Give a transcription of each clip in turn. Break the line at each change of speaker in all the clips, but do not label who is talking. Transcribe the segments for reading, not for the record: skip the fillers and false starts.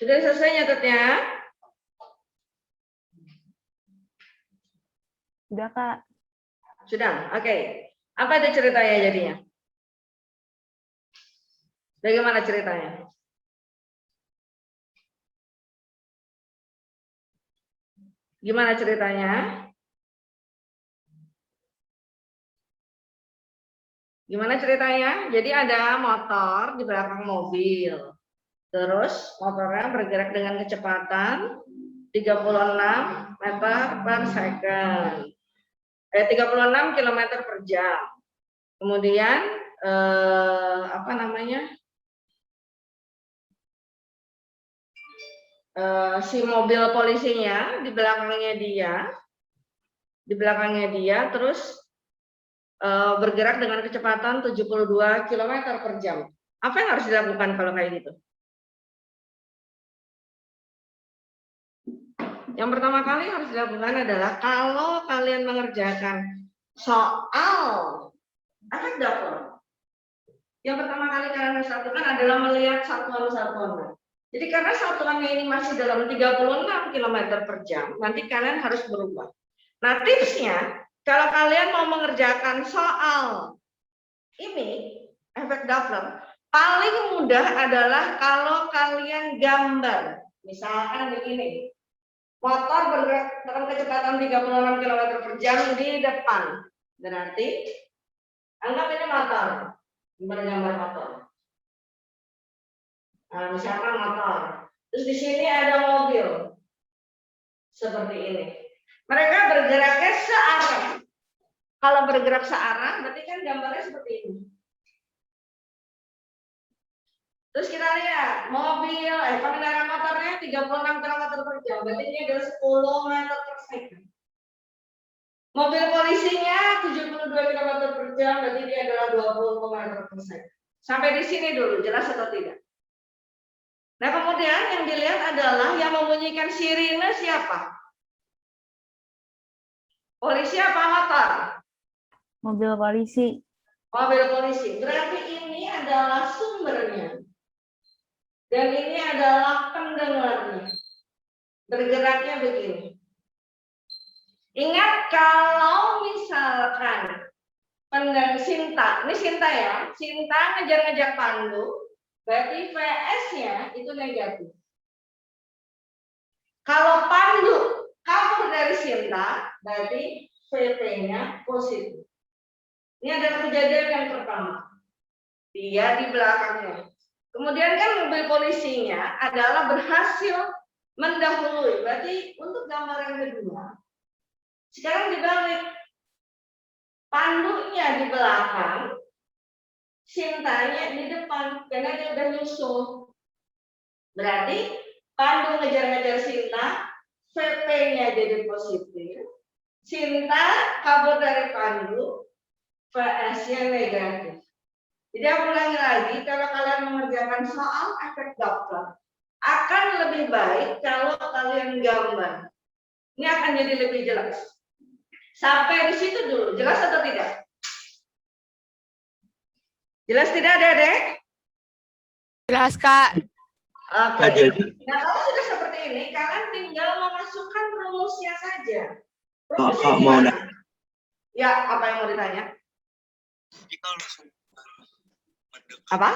Sudah selesai nyatetnya?
Sudah, Kak.
Sudah, oke. Apa itu ceritanya jadinya? Bagaimana ceritanya? Gimana ceritanya? Gimana ceritanya? Jadi ada motor di belakang mobil. Terus motornya bergerak dengan kecepatan 36 meter per second. 36 km per jam. Kemudian apa namanya? Si mobil polisinya di belakangnya dia terus bergerak dengan kecepatan 72 km per jam. Apa yang harus dilakukan kalau kayak gitu? Yang pertama kali harus dilakukan adalah kalau kalian mengerjakan soal efek Doppler, yang pertama kali kalian harus lakukan adalah melihat satuan-satuan. Jadi karena satuannya ini masih dalam 36 km per jam, nanti kalian harus berubah. Nah tipsnya, kalau kalian mau mengerjakan soal ini, efek Doppler, paling mudah adalah kalau kalian gambar. Misalkan begini. Motor bergerak dengan kecepatan 36 km per jam di depan. Berarti anggap ini motor. Gambar motor. Nah, misalkan motor. Terus di sini ada mobil. Seperti ini. Mereka bergeraknya searah. Kalau bergerak searah, berarti kan gambarnya seperti ini. Terus kita lihat mobil, pengendara motornya 36 km per jam, berarti ini adalah 10 meter per second. Mobil polisinya 72 km per jam, berarti dia adalah 20 km per second. Sampai di sini dulu, jelas atau tidak? Nah kemudian yang dilihat adalah yang membunyikan sirine siapa? Polisi apa motor?
Mobil polisi.
Mobil polisi. Berarti ini adalah sumbernya. Dan ini adalah pendengarnya. Bergeraknya begini. Ingat kalau misalkan Sinta, ini Sinta ya, Sinta ngejar-ngejar Pandu, berarti VS-nya itu negatif. Kalau Pandu kabur dari Sinta, berarti VP-nya positif. Ini adalah kejadian yang pertama. Dia di belakangnya. Kemudian kan mobil polisinya adalah berhasil mendahului. Berarti untuk gambar yang kedua, sekarang dibalik. Pandunya di belakang, Sintanya di depan, karena dia udah nyusul. Berarti Pandu ngejar-ngejar Sinta, VP-nya jadi positif. Sinta kabur dari Pandu, VS-nya negatif. Jadi aku ulangi lagi, kalau kalian mengerjakan soal efek Doppler, akan lebih baik kalau kalian gambar. Ini akan jadi lebih jelas. Sampai di situ dulu, jelas atau tidak? Jelas tidak, Dedek?
Jelas, Kak.
Oke. Nah, kalau sudah seperti ini, kalian tinggal memasukkan rumusnya saja. Rumusnya gimana? Ya, apa yang mau ditanya? Apa?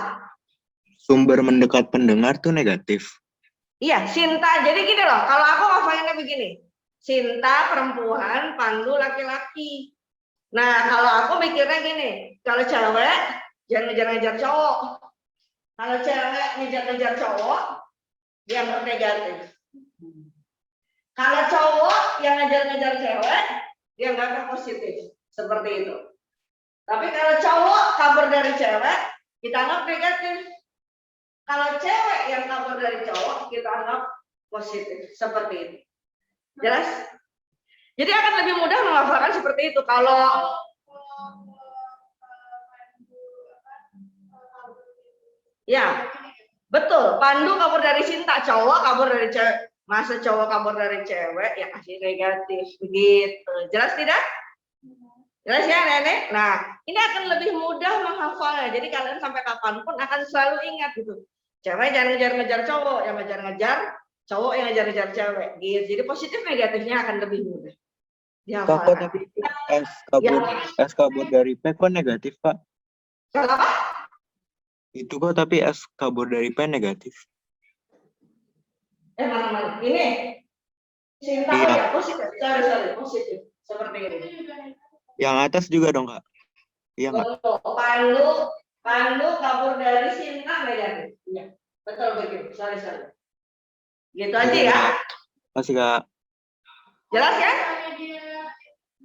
Sumber mendekat pendengar tuh negatif.
Iya, Sinta. Jadi gini loh, kalau aku ngapainnya begini. Sinta perempuan, Pandu laki-laki. Nah, kalau aku mikirnya gini, kalau cewek jangan ngejar-ngejar cowok. Kalau cewek ngejar-ngejar cowok, dianggap negatif. Kalau cowok yang ngejar-ngejar cewek, dianggap positif. Seperti itu. Tapi kalau cowok kabur dari cewek, kita anggap negatif. Kalau cewek yang kabur dari cowok, kita anggap positif. Seperti itu. Jelas? Jadi akan lebih mudah menghafalkan seperti itu. Kalau ya, betul. Pandu kabur dari Sinta, cowok kabur dari cewek. Masa cowok kabur dari cewek, ya kasih negatif. Begitu. Jelas tidak? Jelas ya, Nenek? Nah, ini akan lebih mudah menghafalnya. Jadi kalian sampai kapanpun akan selalu ingat gitu. Cewek jangan ngejar-ngejar cowok, yang ngejar-ngejar cowok yang ngejar-ngejar cewek. Gitu. Jadi positif negatifnya akan lebih mudah.
Kak, kok tapi S kabur dari P kok negatif, Pak?
Kenapa?
Itu kok tapi S kabur dari P negatif.
Mana? Ini. Cinta
Iya.
ya, positif. Sorry, positif. Seperti ini.
Yang atas juga dong, Kak? Iya nggak?
Pandu kabur dari Sinta negatif. Iya. Betul begitu. Sorry. Gitu aja ya.
Masih, Kak.
Jelas ya?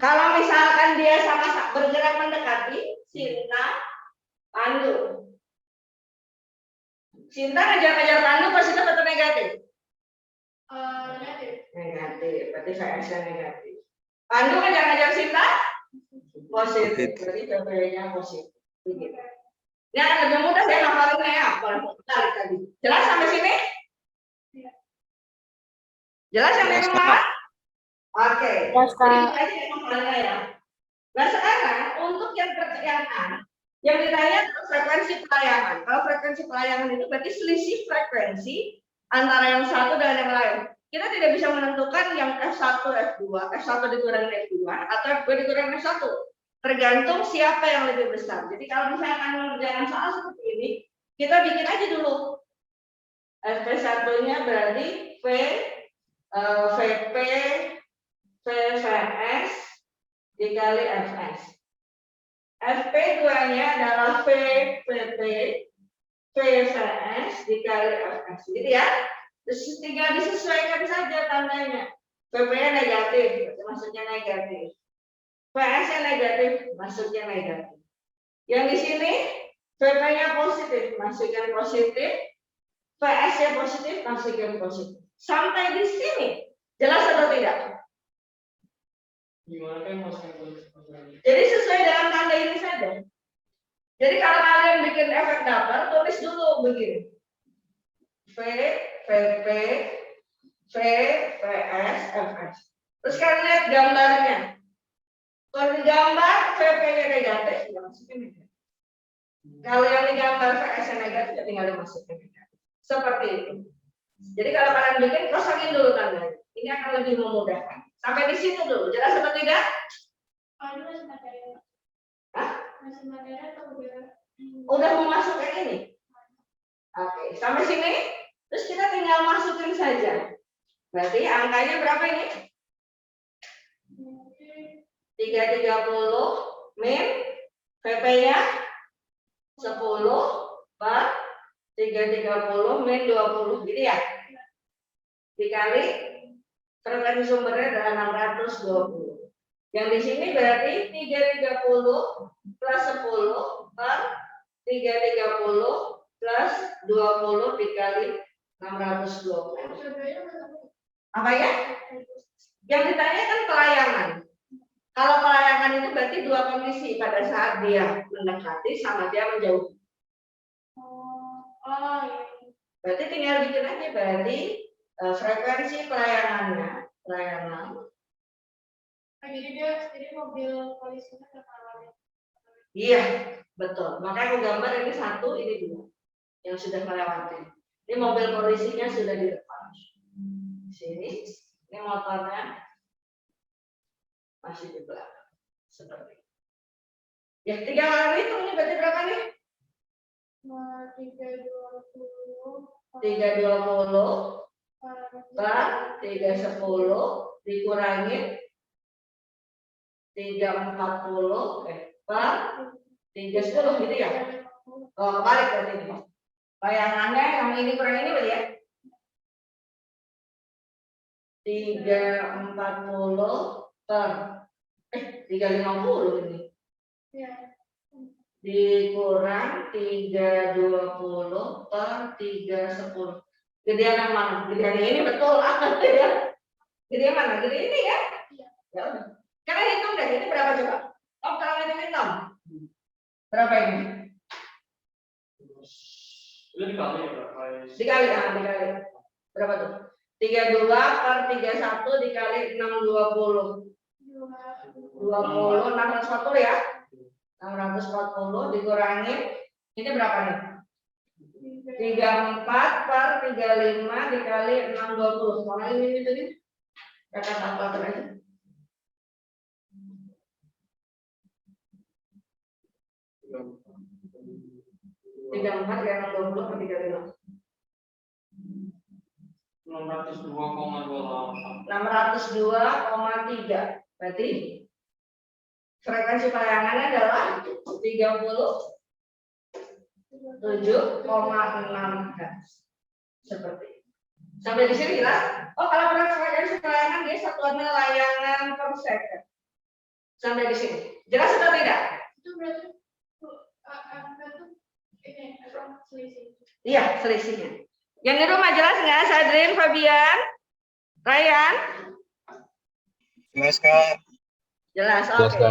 Kalau misalkan dia sama-sama bergerak mendekati Sinta, Pandu. Sinta ngejar-ngejar Pandu positif atau negatif? Negatif. Berarti VS-nya negatif. Pandu ngejar-ngejar Sinta? Positif. Berarti PP-nya positif. Begitu. Ini akan lebih mudah ya hafalannya ya. Tarik tadi. Jelas sampai sini? Jelas sampai
Jelas,
rumah?
Kak.
Oke.
Jelas, Kak.
Jadi itu aja hafalannya ya. Nah sekarang untuk yang yang ditanya frekuensi pelayangan. Kalau frekuensi pelayangan itu berarti selisih frekuensi antara yang satu dan yang lain. Kita tidak bisa menentukan yang F1, F2, F1 dikurangin F2 atau F2 dikurangin F1. Tergantung siapa yang lebih besar. Jadi kalau misalkan mengerjakan soal seperti ini, kita bikin aja dulu. FP1-nya berarti VP, VVS dikali FS. FP2-nya adalah VPP, VVS dikali FS. Gitu ya. Terus tinggal disesuaikan saja tandanya. VP-nya negatif, maksudnya negatif. VS-nya negatif, maksudnya negatif. Yang di sini VP-nya positif, masukkan positif. VS-nya positif, masukkan positif. Sampai di sini jelas atau tidak? Jadi sesuai dengan tanda ini saja. Jadi kalau kalian bikin efek dapur, tulis dulu begini. VP, VS, FS. Terus kalian lihat gambarnya. Kalau di gambar VP-nya negatif, ya masukin negatif. Kalau yang di gambar VS-nya negatif, ya tinggal dimasukin negatif. Seperti itu. Jadi kalau kalian bikin, kosongin dulu tandanya. Ini akan lebih memudahkan. Sampai di situ dulu. Jelas atau tidak? Udah mau masuk ke ini? Oke, sampai sini. Terus kita tinggal masukin saja. Berarti angkanya berapa ini? 330 min PP-nya 10 per 330 min 20 gitu ya. Dikali frekuensi sumbernya adalah 620. Yang di sini berarti 330 plus 10 per 330 plus 20 dikali 620. Apa ya? Yang ditanya kan pelayangan. Kalau pelayangan itu berarti dua kondisi pada saat dia mendekati sama dia menjauh. Berarti tinggal bikin aja berarti frekuensi pelayanan.
Jadi mobil polisinya terlalu.
Iya, betul. Makanya aku gambar ini satu, ini dua yang sudah melewati. Ini mobil polisinya sudah di depan. Sini, ini motornya masih di belakang. Seperti itu. Ya, 3 kali itu ini berarti berapa nih? 320 per 310 dikurangin 340 per 310 gitu ya? Oh, kebalik berarti ini. Bayangannya yang ini kurang ini berarti ya? 340 per 350 ini. Dikurang 320 per 310. Gedean yang mana? Gedean ini betul apa ya? Gedean mana? Gedean ini ya? Ya udah. Karena hitung deh, ini berapa coba? Oh, kalau hitung. Berapa ini?
Itu dikali ya berapa?
Dikali. Berapa tuh? 32 per 31 dikali 620. 640 ya? 640 dikurangin ini berapa nih? 34 per 35 dikali 620. Kalau ini tadi kata kalkulator aja. 34 kali 620 per 35. 602,3. Berarti frekuensi pelayangannya adalah 37,6 Hz. Seperti itu. Sampai di sini jelas? Oh, kalau frekuensi pelayanan dia satuannya layanan per second. Sampai di sini. Jelas atau tidak?
Itu berarti angka itu ini apa selisih?
Iya, selisihnya. Yang di rumah jelas nggak? Sadrin, Fabian, Ryan?
Jelas, Kak.
Jelas, oke.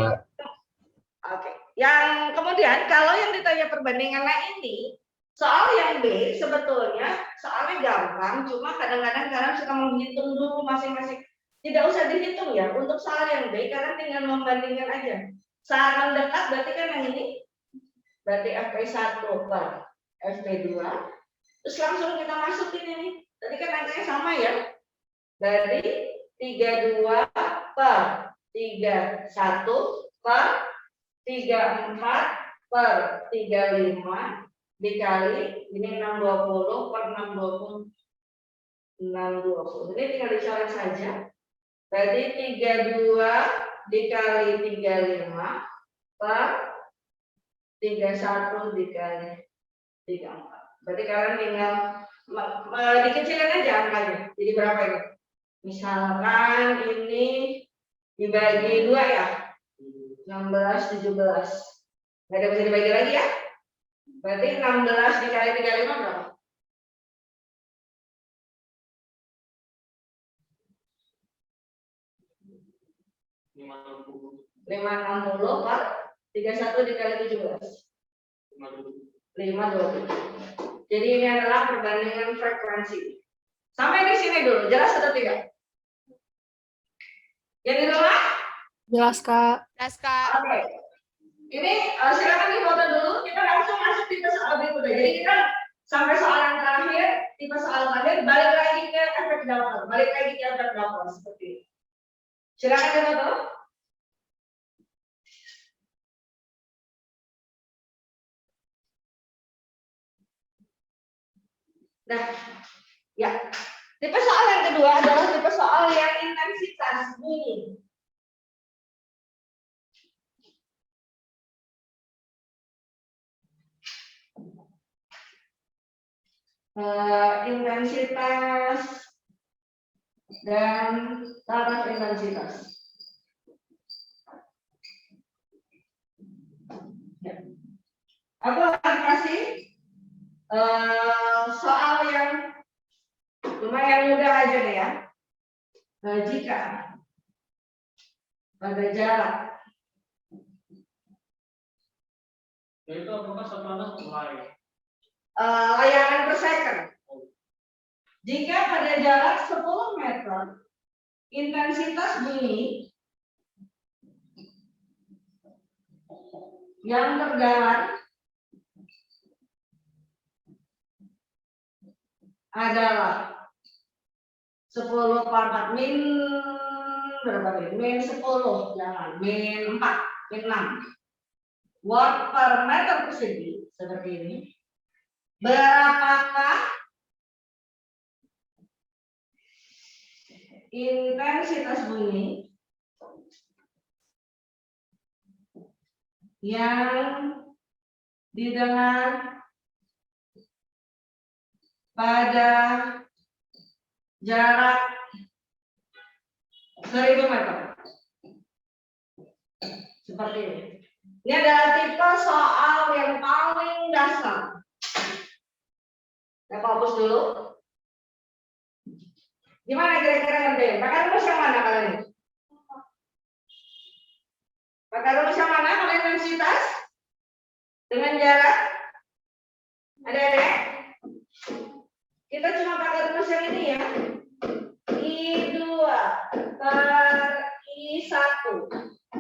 Oke. Yang kemudian kalau yang ditanya perbandingannya ini, soal yang B sebetulnya soalnya gampang, cuma kadang-kadang kalian suka menghitung dulu masing-masing. Tidak usah dihitung ya untuk soal yang B, karena tinggal membandingkan aja. Saat mendekat berarti kan yang ini, berarti FP1 per FP2, terus langsung kita masukin ini. Tadi kan angkanya sama ya, dari 32 per 31 per 34 per 35 dikali ini 620 per 620. Ini tinggal dicoret saja. Berarti 32 dikali 35 per 31 dikali 34. Berarti kalian tinggal dikecilin aja angkanya. Jadi berapa ini? Misalkan ini dibagi 2 ya. 16, 17. Nggak ada bisa dibagi lagi ya. Berarti 16 dikali 35 berapa? 560 per 31 dikali 17. 520. Jadi ini adalah perbandingan frekuensi. Sampai di sini dulu, jelas atau tidak? Yang di rumah?
Jelas, Kak.
Oke. Ini silakan difoto dulu. Kita langsung masuk tipe soal berikutnya. Jadi kita sampai soal yang terakhir, tipe soal terakhir, balik lagi ke efek Doppler, seperti ini. Silakan difoto. Nah, ya. Tipe soal yang kedua adalah tipe soal yang intensitas bunyi. Intensitas dan taraf intensitas. Ya. Aku akan kasih soal yang lumayan mudah aja deh ya. Jika pada jarak
Itu apakah satuannya mulai?
layangan per second. Jika pada jarak 10 meter, intensitas bunyi yang terdapat adalah 10 per 4 min berapa nih? Min 10, jangan min 4, min 6 watt per meter persegi seperti ini. Berapakah intensitas bunyi yang didengar pada jarak 1000 meter? Seperti ini. Ini adalah tipe soal yang paling dasar. Saya fokus dulu. Gimana kira-kira ngerjain? Pakai rumus yang mana kalian? Pakai rumus yang mana kalau intensitas? Dengan jarak? Ada? Kita cuma pakai rumus yang ini ya. I2 per I1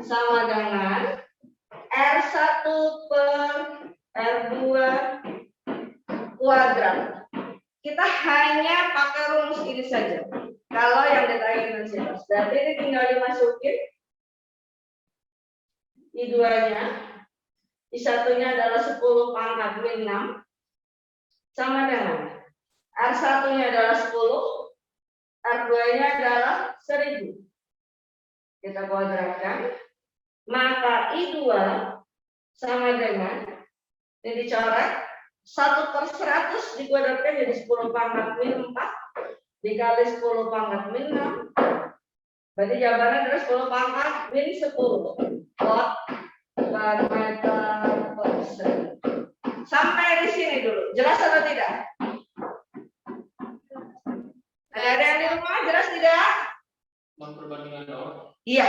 sama dengan R1 per R2 kuadrat. saja. Kalau yang detail intensitas, berarti ini tinggal dimasukin I2-nya. I1-nya adalah 10 pangkat min 6 sama dengan R1-nya adalah 10, R2-nya adalah 1000. Kita kuadratkan, maka I2 sama dengan, ini dicoret, 1/100 dikuadratkan jadi 10 pangkat min 4 dikali 10 pangkat min 6. Berarti jawabannya adalah 10 pangkat min 10 watt per meter persegi. Sampai di sini dulu. Jelas atau tidak? Ada yang di rumah jelas tidak?
Perbandingan doang.
Iya,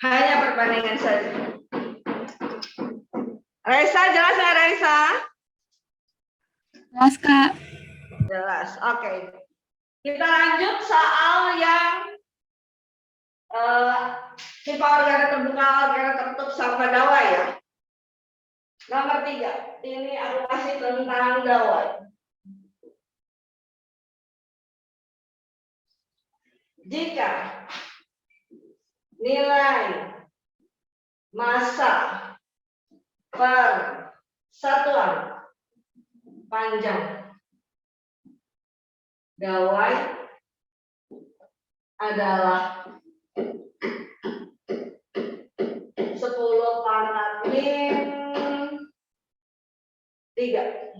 hanya perbandingan saja. Raisa, jelas nggak Raisa?
Jelas, Kak.
Jelas, oke. Kita lanjut soal yang tipe organ terbuka, organ tertutup sama dawai ya. Nomor 3, ini aku kasih tentang dawai. Jika nilai massa per satuan panjang dawai adalah 10 pangkat min 3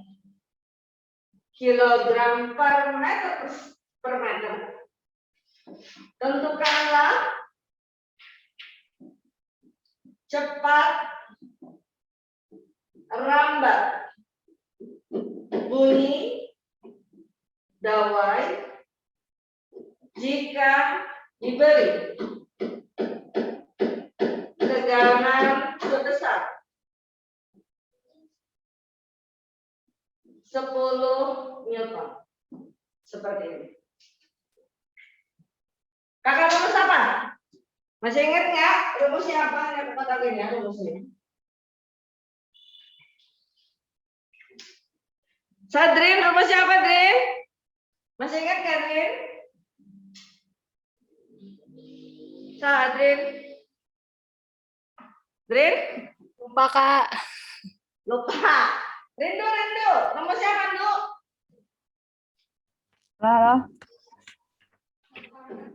kilogram per meter. Tentukanlah cepat rambat bunyi dawai jika diberi tegangan sebesar 10 Newton. Seperti ini. Kakak rumus apa? Masih ingat nggak rumusnya apa? Yang kotakin ya rumusnya. Sadrin, rumusnya apa, Drin? Masih ingat nggak, Drin? Sadrin. Drin?
Lupa, Kak.
Lupa. Rindu. Rumusnya apa, Du?
Lah,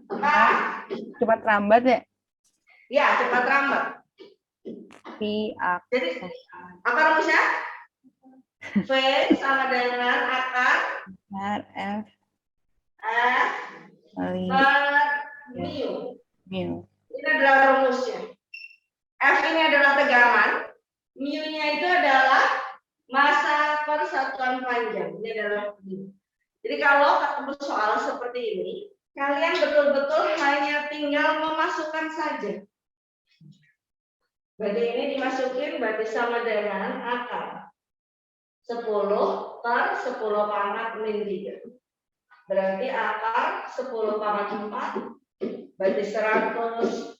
Apa?
cepat rambat ya?
Ya, cepat rambat.
P-A.
Jadi, apa rumusnya? V sama dengan akar
R-F.
F
Kali
per mu.
mu.
Ini adalah rumusnya. F ini adalah tegangan, mu-nya itu adalah massa per satuan panjang. Ini adalah mu. Jadi kalau ketemu soal seperti ini, kalian betul-betul hanya tinggal memasukkan saja. Berarti ini dimasukin berarti sama dengan akar 10 per 10 pangkat min 3. Berarti akar 10 pangkat 4 berarti 100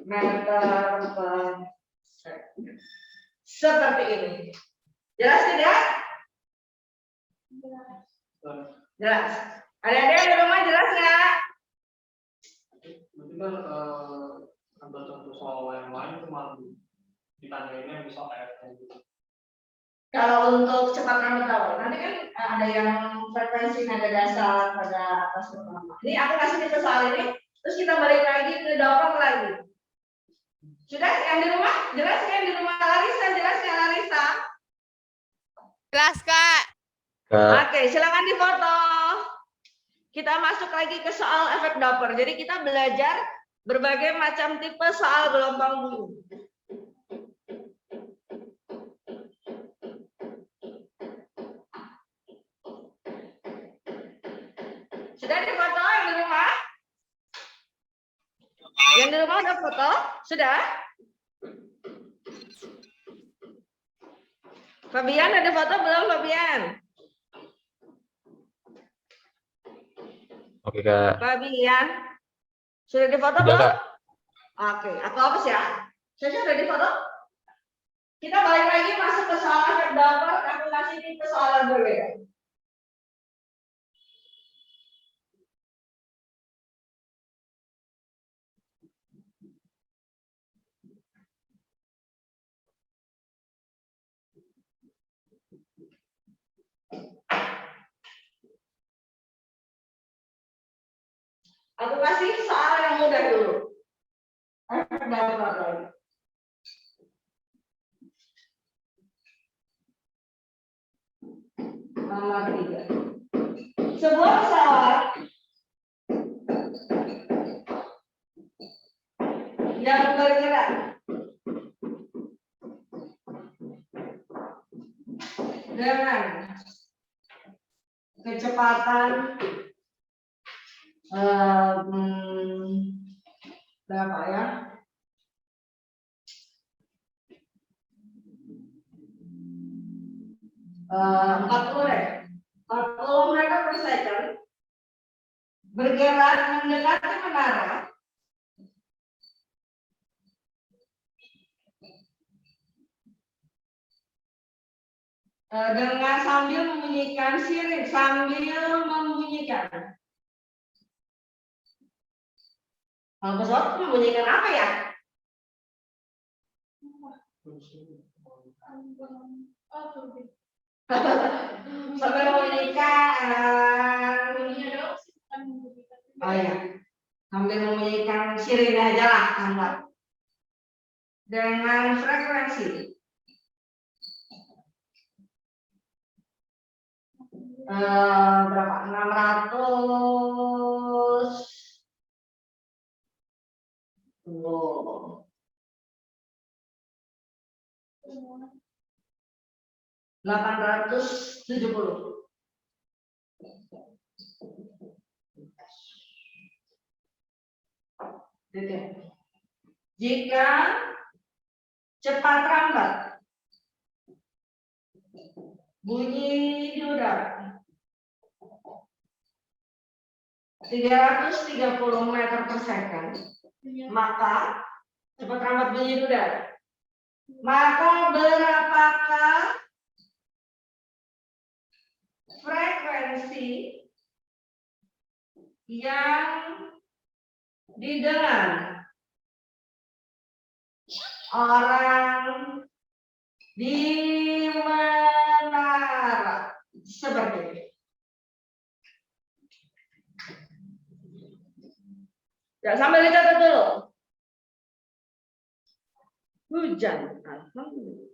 meter per second. Seperti ini. Jelas tidak? Jelas. Ada yang di rumah jelas nggak?
Berarti kan ada contoh soal yang lain cuma ditanyainnya bisa F gitu.
Kalau untuk cepat rambat dawai, nanti kan ada yang frekuensi nada dasar pada atas pertama. Ini aku kasih tipe soal ini, terus kita balik lagi ke dapur lagi. Sudah yang di rumah? Jelas yang di rumah Larissa? Jelas nggak Larissa?
Jelas, Kak.
Oke, silakan difoto. Kita masuk lagi ke soal efek Doppler. Jadi kita belajar berbagai macam tipe soal gelombang bunyi. Sudah difoto yang di rumah? Yang di rumah udah foto? Sudah? Fabian ada foto belum, Fabian?
Oke, Kak.
Fabian, sudah difoto
Sudah,
belum?
Kak.
Oke, aku hapus ya. Saya sudah difoto. Kita balik lagi masuk ke soal efek Doppler. Aku kasih ini persoalan berbeda. Aku kasih soal yang mudah dulu. Efek Doppler lagi. Nomor 3. Sebuah pesawat yang bergerak dengan kecepatan berapa ya? Uh, 40 meter per second bergerak mendekati menara dengan sambil membunyikan sirine, Kalau pesawat membunyikan apa ya? Sambil membunyikan, oh ya, sambil membunyikan sirine aja lah, anggap. Dengan frekuensi berapa? 870. Jika cepat rambat bunyi di udara 330 meter per second, maka cepat rambat bunyi di udara. Maka berapakah frekuensi yang didengar orang di menara? Seperti ini. Ya, sambil dicatat dulu. Hujan. Alhamdulillah.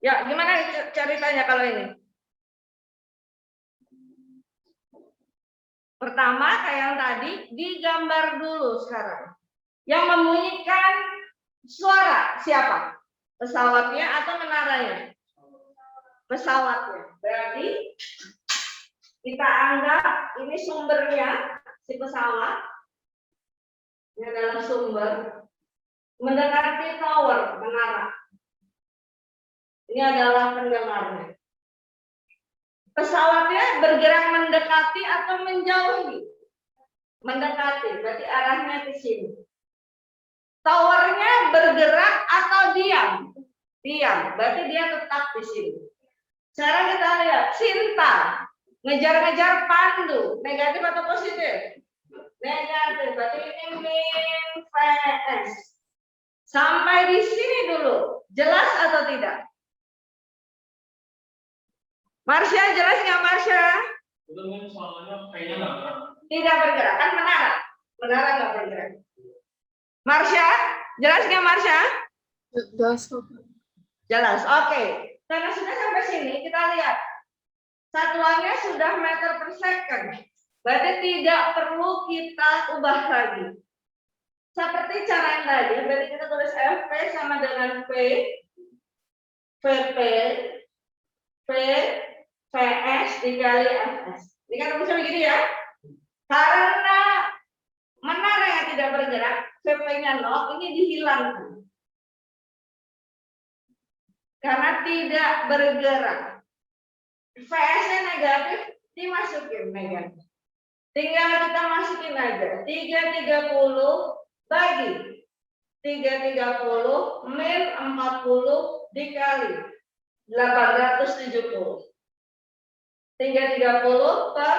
Ya, gimana ceritanya kalau ini? Pertama, kayak yang tadi, digambar dulu sekarang. Yang membunyikan suara siapa? Pesawatnya atau menaranya? Pesawatnya. Berarti kita anggap ini sumbernya, si pesawat. Ini adalah sumber. Mendekati tower, menara. Ini adalah pendengarnya. Pesawatnya bergerak mendekati atau menjauhi? Mendekati, berarti arahnya ke sini. Towernya bergerak atau diam? Diam, berarti dia tetap di sini. Sekarang kita lihat, Sinta ngejar-ngejar Pandu, negatif atau positif? Negatif, berarti ini min VS. Sampai di sini dulu, jelas atau tidak? Marsha, jelas nggak Marsha?
Itu kan soalnya kayaknya nggak gerak.
Tidak bergerak, kan menara. Menara nggak bergerak. Marsha, jelas nggak Marsha?
Jelas.
Jelas, oke. Karena sudah sampai sini, kita lihat. Satuannya sudah meter per second. Berarti tidak perlu kita ubah lagi. Seperti cara yang tadi, berarti kita tulis FP sama dengan P, VP, P, VS dikali FS. Ini kan bisa begini ya. Karena menara yang tidak bergerak, VP-nya 0, ini dihilangkan. Karena tidak bergerak. VS-nya negatif, dimasukin negatif. Tinggal kita masukin aja. 330 bagi 330 min 40 dikali 870. 330 per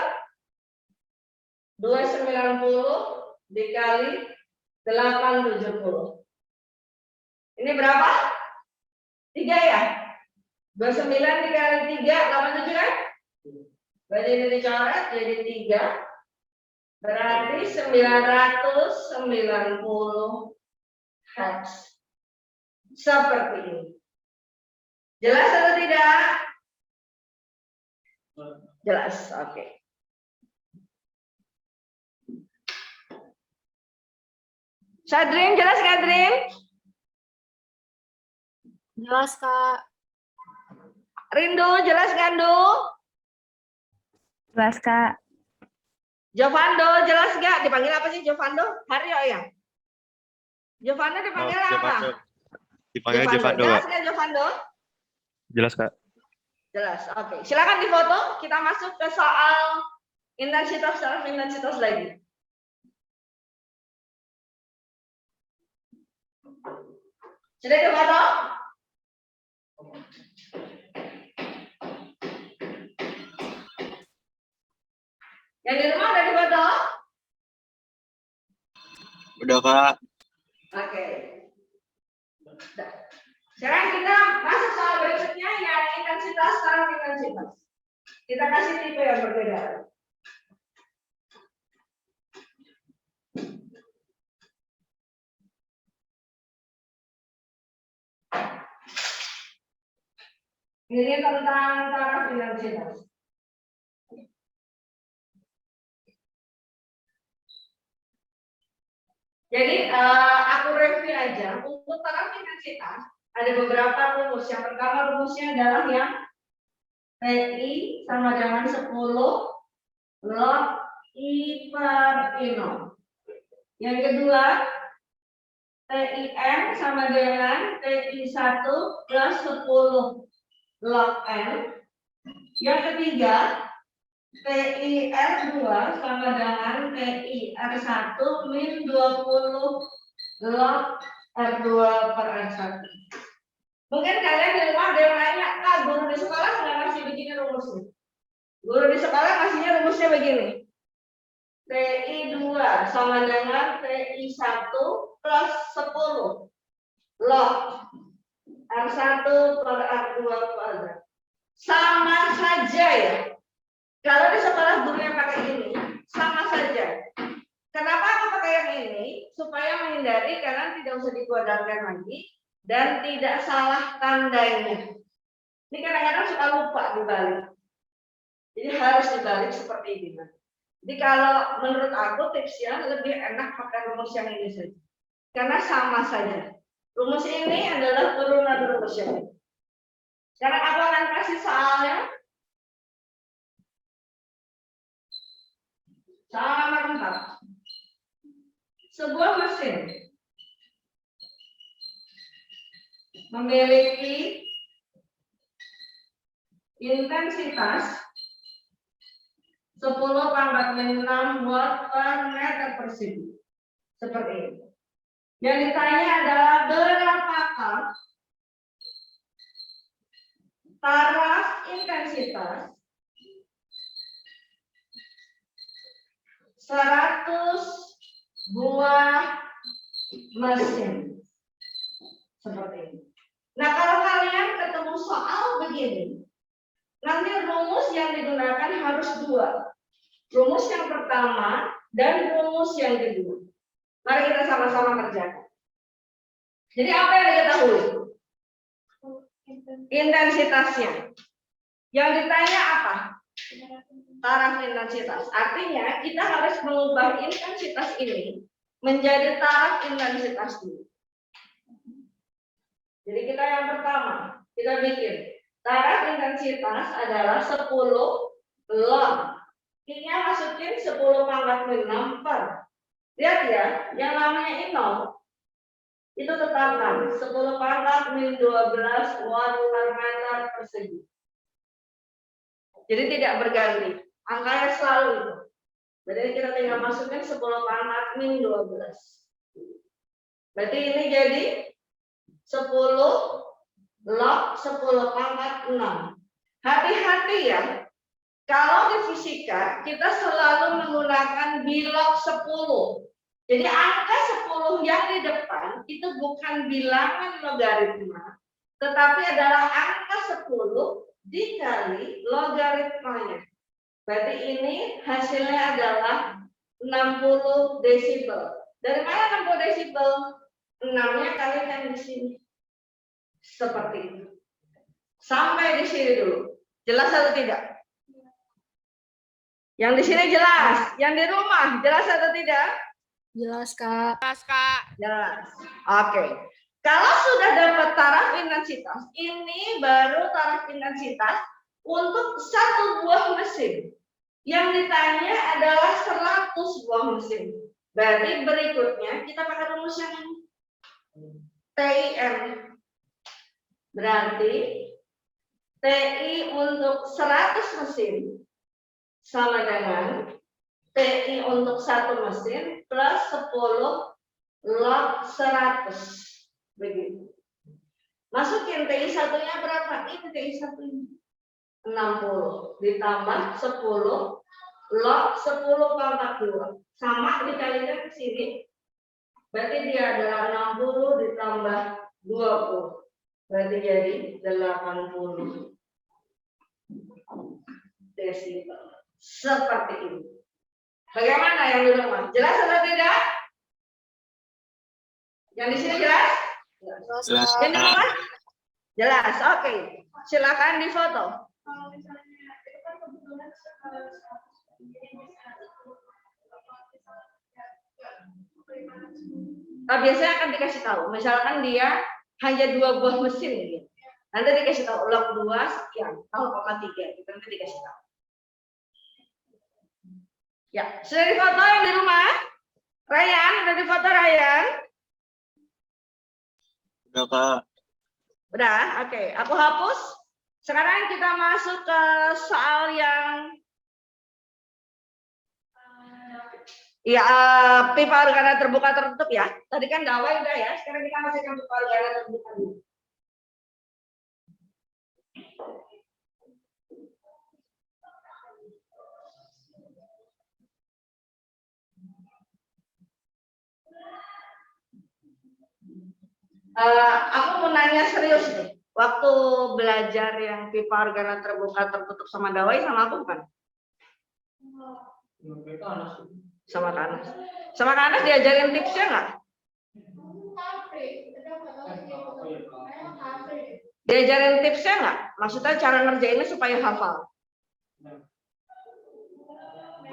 290 dikali 870. Ini berapa? 3 ya? 29 dikali 3, 87 kan? Berarti ini dicoret jadi 3. Berarti 990 Hz. Seperti ini. Jelas atau tidak? Jelas, oke. Sadrin, jelas nggak, Drin?
Jelas, Kak.
Rindu, jelas nggak, Du?
Jelas, Kak.
Jovando, jelas nggak? Dipanggil apa sih Jovando? Haryo ya? Jovando dipanggil apa?
Dipanggil Jovando,
Jelas
Kak.
nggak, Jovando?
Jelas, Kak.
Jelas, oke. Silakan difoto. Kita masuk ke soal intensitas lagi. Sudah difoto? Yang di rumah udah difoto?
Udah, Kak.
Oke. Nah, sekarang kita masuk soal berikutnya yang intensitas taraf intensitas. Kita kasih tipe yang berbeda. Ini tentang taraf intensitas. Jadi aku review aja untuk taraf intensitas ada beberapa rumus. Yang pertama rumusnya adalah yang TI sama dengan 10 log I per I0. Yang kedua TIN sama dengan TI1 plus 10 log N. Yang ketiga TIR2 sama dengan TIR1 min 20 log R2 per R1. Mungkin kalian di rumah ada yang nanya, Kak, guru di sekolah nggak ngasih begini rumusnya. Guru di sekolah ngasihnya rumusnya begini. TI2 sama dengan TI1 plus 10 log R1 per R2 kuadrat. Sama saja ya. Kalau di sekolah gurunya pakai ini, sama saja. Kenapa aku pakai yang ini? Supaya menghindari karena tidak usah dikuadratkan lagi dan tidak salah tandanya. Ini kadang-kadang suka lupa dibalik. Jadi harus dibalik seperti ini. Jadi kalau menurut aku tipsnya lebih enak pakai rumus yang ini saja. Karena sama saja. Rumus ini adalah turunan rumus yang ini. Sekarang aku akan kasih soalnya. Soal nomor 4. Sebuah mesin memiliki intensitas 10⁻⁶ watt per meter persegi. Seperti ini. Yang ditanya adalah berapakah taraf intensitas 100 buah mesin. Seperti ini. Nah, kalau kalian ketemu soal begini, nanti rumus yang digunakan harus 2. Rumus yang pertama dan rumus yang kedua. Mari kita sama-sama kerjakan. Jadi apa yang diketahui? Intensitasnya. Yang ditanya apa? Taraf intensitas. Artinya kita harus mengubah intensitas ini menjadi taraf intensitas dulu. Jadi kita yang pertama, kita bikin taraf intensitas adalah 10 log. I-nya masukin 10⁻⁶ per. Lihat ya, yang namanya I0 itu tetapkan 10⁻⁻12 watt per meter persegi. Jadi tidak berganti. Angkanya selalu itu. Jadi kita tinggal masukin 10⁻⁻12. Berarti ini jadi 10 log 10⁻⁶. Hati-hati ya. Kalau di fisika, kita selalu menggunakan bilog 10. Jadi angka 10 yang di depan itu bukan bilangan logaritma, tetapi adalah angka 10 dikali logaritmanya. Berarti ini hasilnya adalah 60 desibel. Dari mana 60 desibel? 6-nya kalikan di sini. Seperti itu. Sampai di sini dulu. Jelas atau tidak? Yang di sini jelas. Yang di rumah jelas atau tidak?
Jelas, Kak.
Jelas. Oke. Kalau sudah dapat taraf intensitas, ini baru taraf intensitas untuk satu buah mesin. Yang ditanya adalah 100 buah mesin. Berarti berikutnya kita pakai rumus yang ini. TIM. Berarti TI untuk 100 mesin sama dengan TI untuk satu mesin plus 10 log 100. Begitu. Masukin TI satunya berapa? Ini TI satunya 60 ditambah 10 log 10 pangkat 2 sama dikalikan ke sini. Berarti dia adalah 60 ditambah 20. Berarti jadi 80 desibel. Seperti ini. Bagaimana yang di rumah? Jelas atau tidak? Yang di sini jelas?
Jelas, Kak.
Yang di rumah? Jelas. Oke. Silakan difoto.
Kalau misalnya itu kan kebetulan
Biasanya akan dikasih tahu. Misalkan dia hanya 2 buah mesin gitu. Nanti dikasih tahu log 2 sekian, 0,3 gitu nanti dikasih tahu. Ya, sudah difoto yang di rumah? Ryan, udah difoto Ryan?
Udah, Kak.
Udah, oke. Aku hapus. Sekarang kita masuk ke soal yang pipa organa terbuka tertutup ya. Tadi kan dawai udah ya. Sekarang kita masih ke pipa organa terbuka dulu. Aku mau nanya serius nih. Waktu belajar yang pipa organa terbuka tertutup sama dawai sama aku bukan? Sama Kanas. Sama Kanas diajarin tipsnya nggak? Diajarin tipsnya nggak? Maksudnya cara ngerjainnya supaya hafal.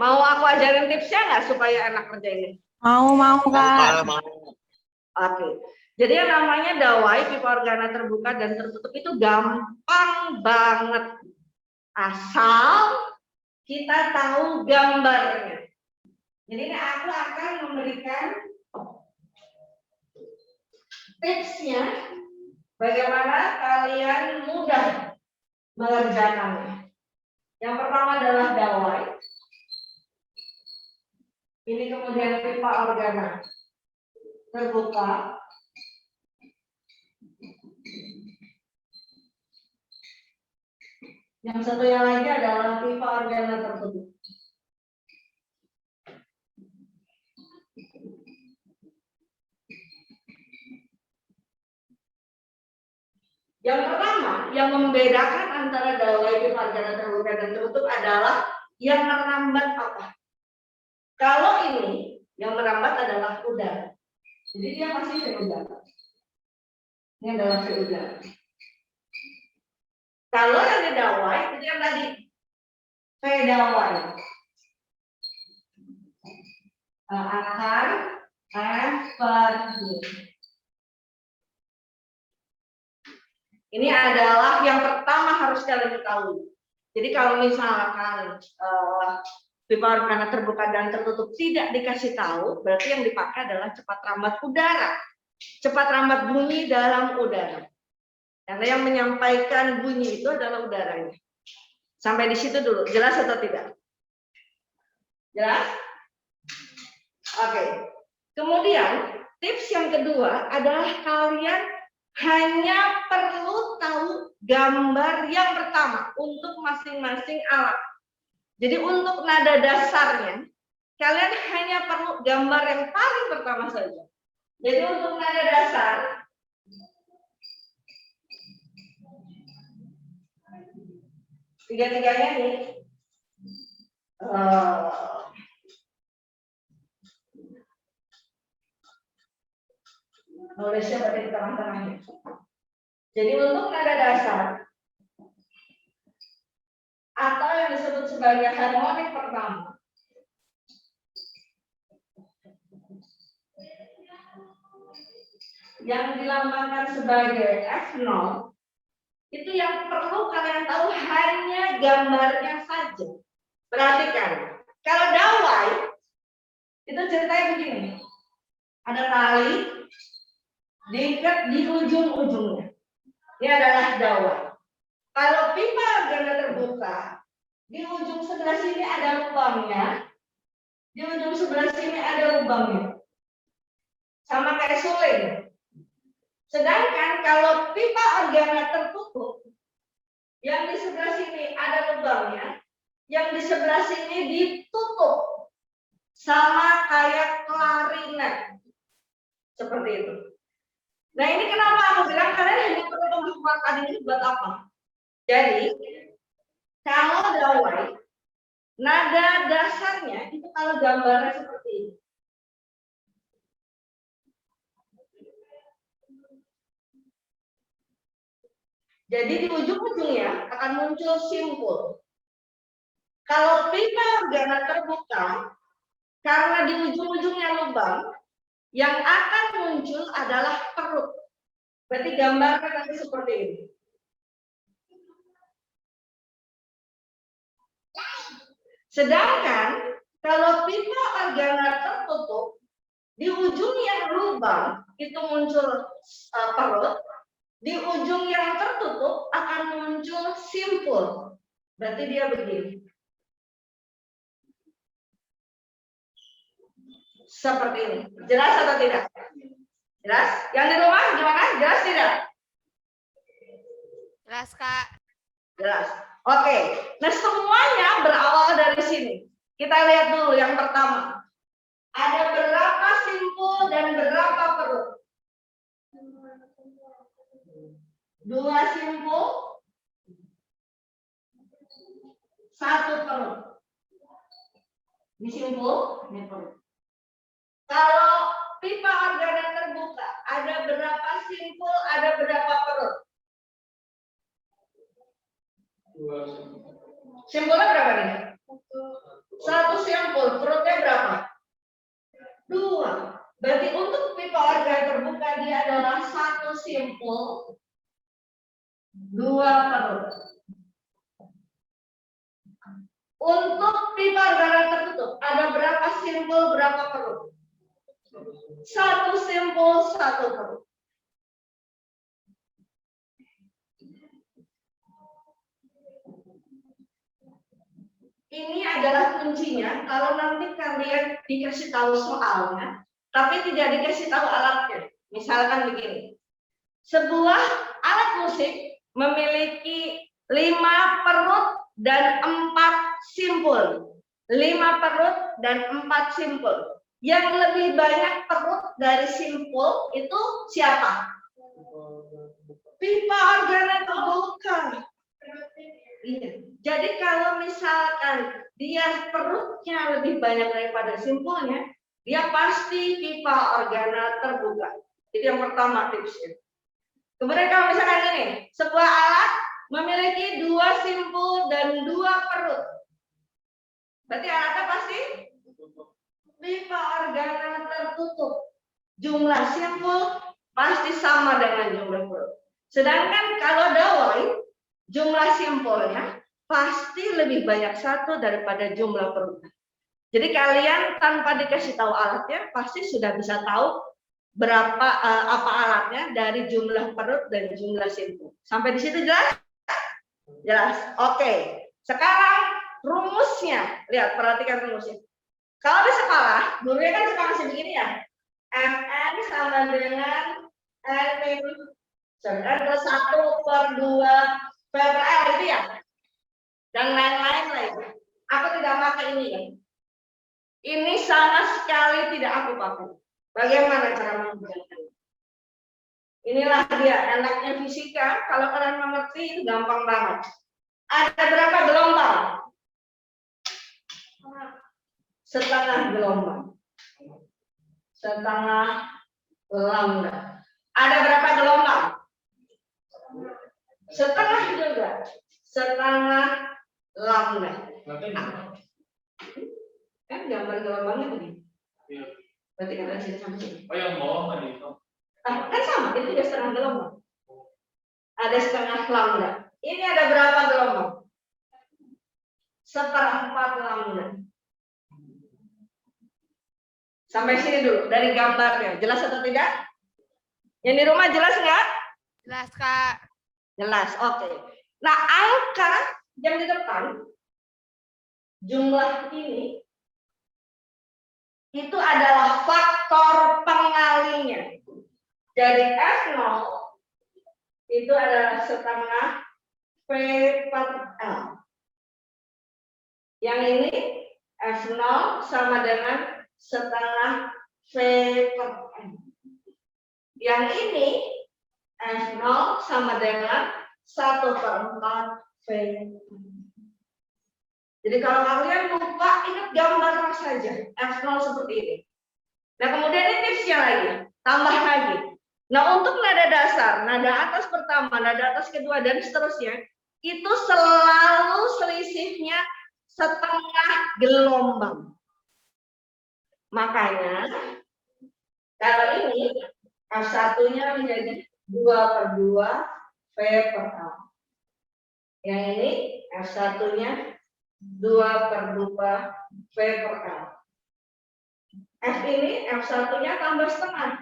Mau aku ajarin tipsnya nggak supaya enak ngerjainnya?
Mau, Kak.
Oke. Jadi yang namanya dawai, pipa organa terbuka dan tertutup itu gampang banget. Asal kita tahu gambarnya. Jadi ini aku akan memberikan tipsnya bagaimana kalian mudah mengerjakannya. Yang pertama adalah dawai. Ini kemudian pipa organa terbuka. Yang satunya lagi adalah pipa organa tertutup. Yang pertama, yang membedakan antara dawai, pipa organa terbuka dan tertutup adalah yang merambat apa? Kalau ini, yang merambat adalah udara. Jadi dia masih V udara. Ini adalah V udara. Kalau yang di dawai, itu yang tadi. V dawai. Akan F per G. Ini adalah yang pertama harus kalian ketahui. Jadi kalau misalkan pipa organa terbuka dan tertutup tidak dikasih tahu, berarti yang dipakai adalah cepat rambat udara. Cepat rambat bunyi dalam udara. Karena yang menyampaikan bunyi itu adalah udaranya. Sampai di situ dulu. Jelas atau tidak? Jelas? Oke. Kemudian tips yang kedua adalah kalian hanya perlu tahu gambar yang pertama untuk masing-masing alat. Jadi untuk nada dasarnya, kalian hanya perlu gambar yang paling pertama saja. Jadi untuk nada dasar, tiga-tiganya nih, nulisnya berarti di tengah-tengahnya. Jadi untuk nada dasar atau yang disebut sebagai harmonik pertama, yang dilambangkan sebagai F0, itu yang perlu kalian tahu hanya gambarnya saja. Perhatikan, kalau dawai itu ceritanya begini, ada tali diikat di ujung-ujungnya. Ini adalah dawai. Kalau pipa organa terbuka, di ujung sebelah sini ada lubangnya, di ujung sebelah sini ada lubangnya, sama kayak suling. Sedangkan kalau pipa organa tertutup, yang di sebelah sini ada lubangnya, yang di sebelah sini ditutup, sama kayak klarinet, seperti itu. Nah ini kenapa aku bilang kalian hanya perlu menghafalkan ini buat apa? Jadi kalau dawai, nada dasarnya itu kalau gambarnya seperti ini. Jadi di ujung-ujungnya akan muncul simpul. Kalau pipa organa terbuka, karena di ujung-ujungnya lubang, yang akan muncul adalah perut. Berarti gambarnya nanti seperti ini. Sedangkan kalau pipa organa tertutup, di ujung yang lubang itu muncul perut, di ujung yang tertutup akan muncul simpul. Berarti dia begini. Seperti ini. Jelas atau tidak? Jelas? Yang di rumah gimana? Jelas tidak?
Jelas, Kak.
Jelas. Oke. Nah, semuanya berawal dari sini. Kita lihat dulu yang pertama. Ada berapa simpul dan berapa perut? 2 simpul, 1 perut. Ini simpul, ini perut. Kalau pipa organa terbuka, ada berapa simpul, ada berapa perut?
2.
Simpulnya berapa nih? 1 simpul, perutnya berapa? 2. Berarti untuk pipa organa terbuka dia adalah 1 simpul, 2 perut. Untuk pipa organa tertutup, ada berapa simpul, berapa perut? 1 simpul, 1 perut. Ini adalah kuncinya. Kalau nanti kalian dikasih tahu soalnya, tapi tidak dikasih tahu alatnya. Misalkan begini, sebuah alat musik memiliki 5 perut dan 4 simpul. 5 perut dan 4 simpul. Yang lebih banyak perut dari simpul itu siapa? Pipa organa terbuka. Jadi kalau misalkan dia perutnya lebih banyak daripada simpulnya, dia pasti pipa organa terbuka. Itu yang pertama tipsnya. Kemudian kalau misalkan ini, sebuah alat memiliki 2 simpul dan 2 perut. Berarti alatnya pasti pipa organa tertutup. Jumlah simpul pasti sama dengan jumlah perut. Sedangkan kalau dawai, jumlah simpulnya pasti lebih banyak 1 daripada jumlah perut. Jadi kalian tanpa dikasih tahu alatnya pasti sudah bisa tahu berapa apa alatnya dari jumlah perut dan jumlah simpul. Sampai di situ jelas? Jelas. Oke. Sekarang rumusnya. Lihat, perhatikan rumusnya. Kalau di sekolah, gurunya kan suka ngasih begini ya. Fn sama dengan N plus 1 per 2 PPL itu ya. Dan lain-lain lah itu. Aku tidak pakai ini kan. Ini sama sekali tidak aku pakai. Bagaimana cara mengerjakan? Inilah dia enaknya fisika. Kalau kalian mengerti itu gampang banget. Ada berapa gelombang? Setengah gelombang. Setengah lambda. Ada berapa gelombang? Setengah juga. Setengah lambda.
Berarti
Kan gambar gelombangnya begini.
iya.
Berarti kan ada sini sama sini.
Oh yang bawah tadi itu.
Kan sama, itu juga setengah gelombang. Ada setengah lambda. Ini ada berapa gelombang? Seperempat lambda. Sampai sini dulu dari gambarnya. Jelas atau tidak? Yang di rumah jelas nggak?
Jelas, Kak.
Jelas, oke. Nah, angka yang di depan, jumlah ini, itu adalah faktor pengalinya. Jadi F0 itu adalah setengah V per L. Yang ini F0 sama dengan setengah V per L. Yang ini F0 sama dengan 1/4 V. Jadi kalau kalian lupa, ingat gambar saja. F0 seperti ini. Nah kemudian ini tipsnya lagi. Tambah lagi. Nah untuk nada dasar, nada atas pertama, nada atas kedua, dan seterusnya, itu selalu selisihnya setengah gelombang. Makanya, kalau ini, F1-nya menjadi 2/2 V per L. Yang ini F1-nya 2/2 V per L. F ini F1-nya tambah setengah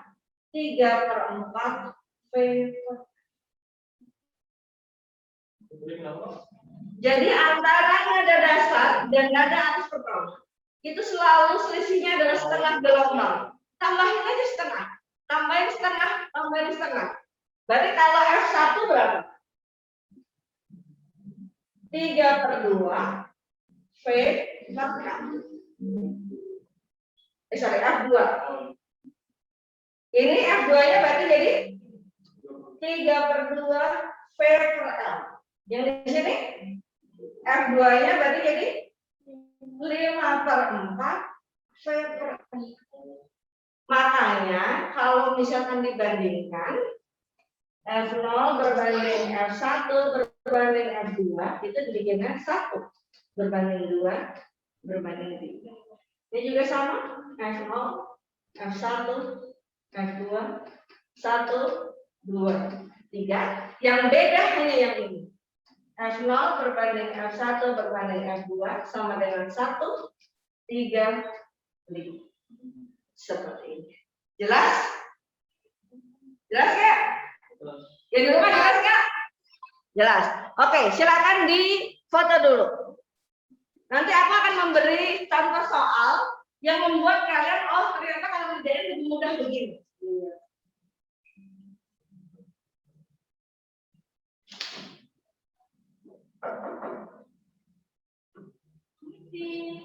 3/4 V per L. Jadi antara nada dasar dan nada atas pertama itu selalu selisihnya adalah setengah gelombang. Tambahin aja setengah, tambahin setengah, tambahin setengah. Berarti kalau F1 berapa? 3/2 V per L. Sorry, F2. Ini F2-nya berarti jadi 3/2 V per L. Yang di sini F2-nya berarti jadi 5/4 V per L. Makanya kalau misalkan dibandingkan F0 berbanding F1 berbanding F2 itu dibikinnya 1 berbanding 2 berbanding 3. Ini juga sama, F0, F1, F2, 1, 2, 3. Yang beda hanya yang ini. F0 berbanding F1 berbanding F2 sama dengan 1, 3, 5. Seperti ini. Jelas? Jelas ya? Yang di rumah jelas nggak? Jelas. Oke, silakan di foto dulu. Nanti aku akan memberi contoh soal yang membuat kalian, oh ternyata kalau ngerjain lebih mudah begini.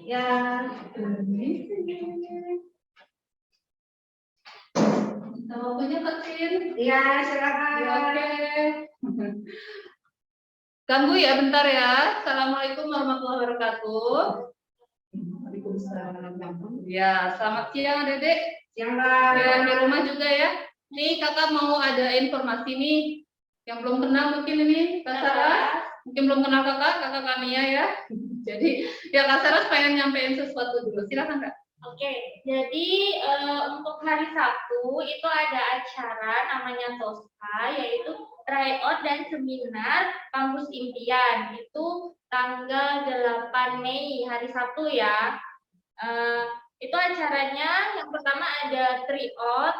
Ya.
Waktunya kecil.
Iya, silakan.
Oke. Ganggu ya bentar ya. Assalamualaikum warahmatullahi wabarakatuh. Waalaikumsalam. Ya, selamat siang Dedek.
Siang, Mbak.
Yang di rumah juga ya. Nih kakak mau ada informasi nih. Yang belum kenal mungkin ini Kak Sarah. Mungkin belum kenal kakak Kania ya. Jadi ya Kak Sarah pengen nyampein sesuatu dulu. Silakan Kak.
Oke, jadi untuk hari Sabtu itu ada acara namanya TOSKA, yaitu tryout dan seminar kampus impian. Itu tanggal 8 Mei, hari Sabtu ya. Itu acaranya yang pertama ada tryout.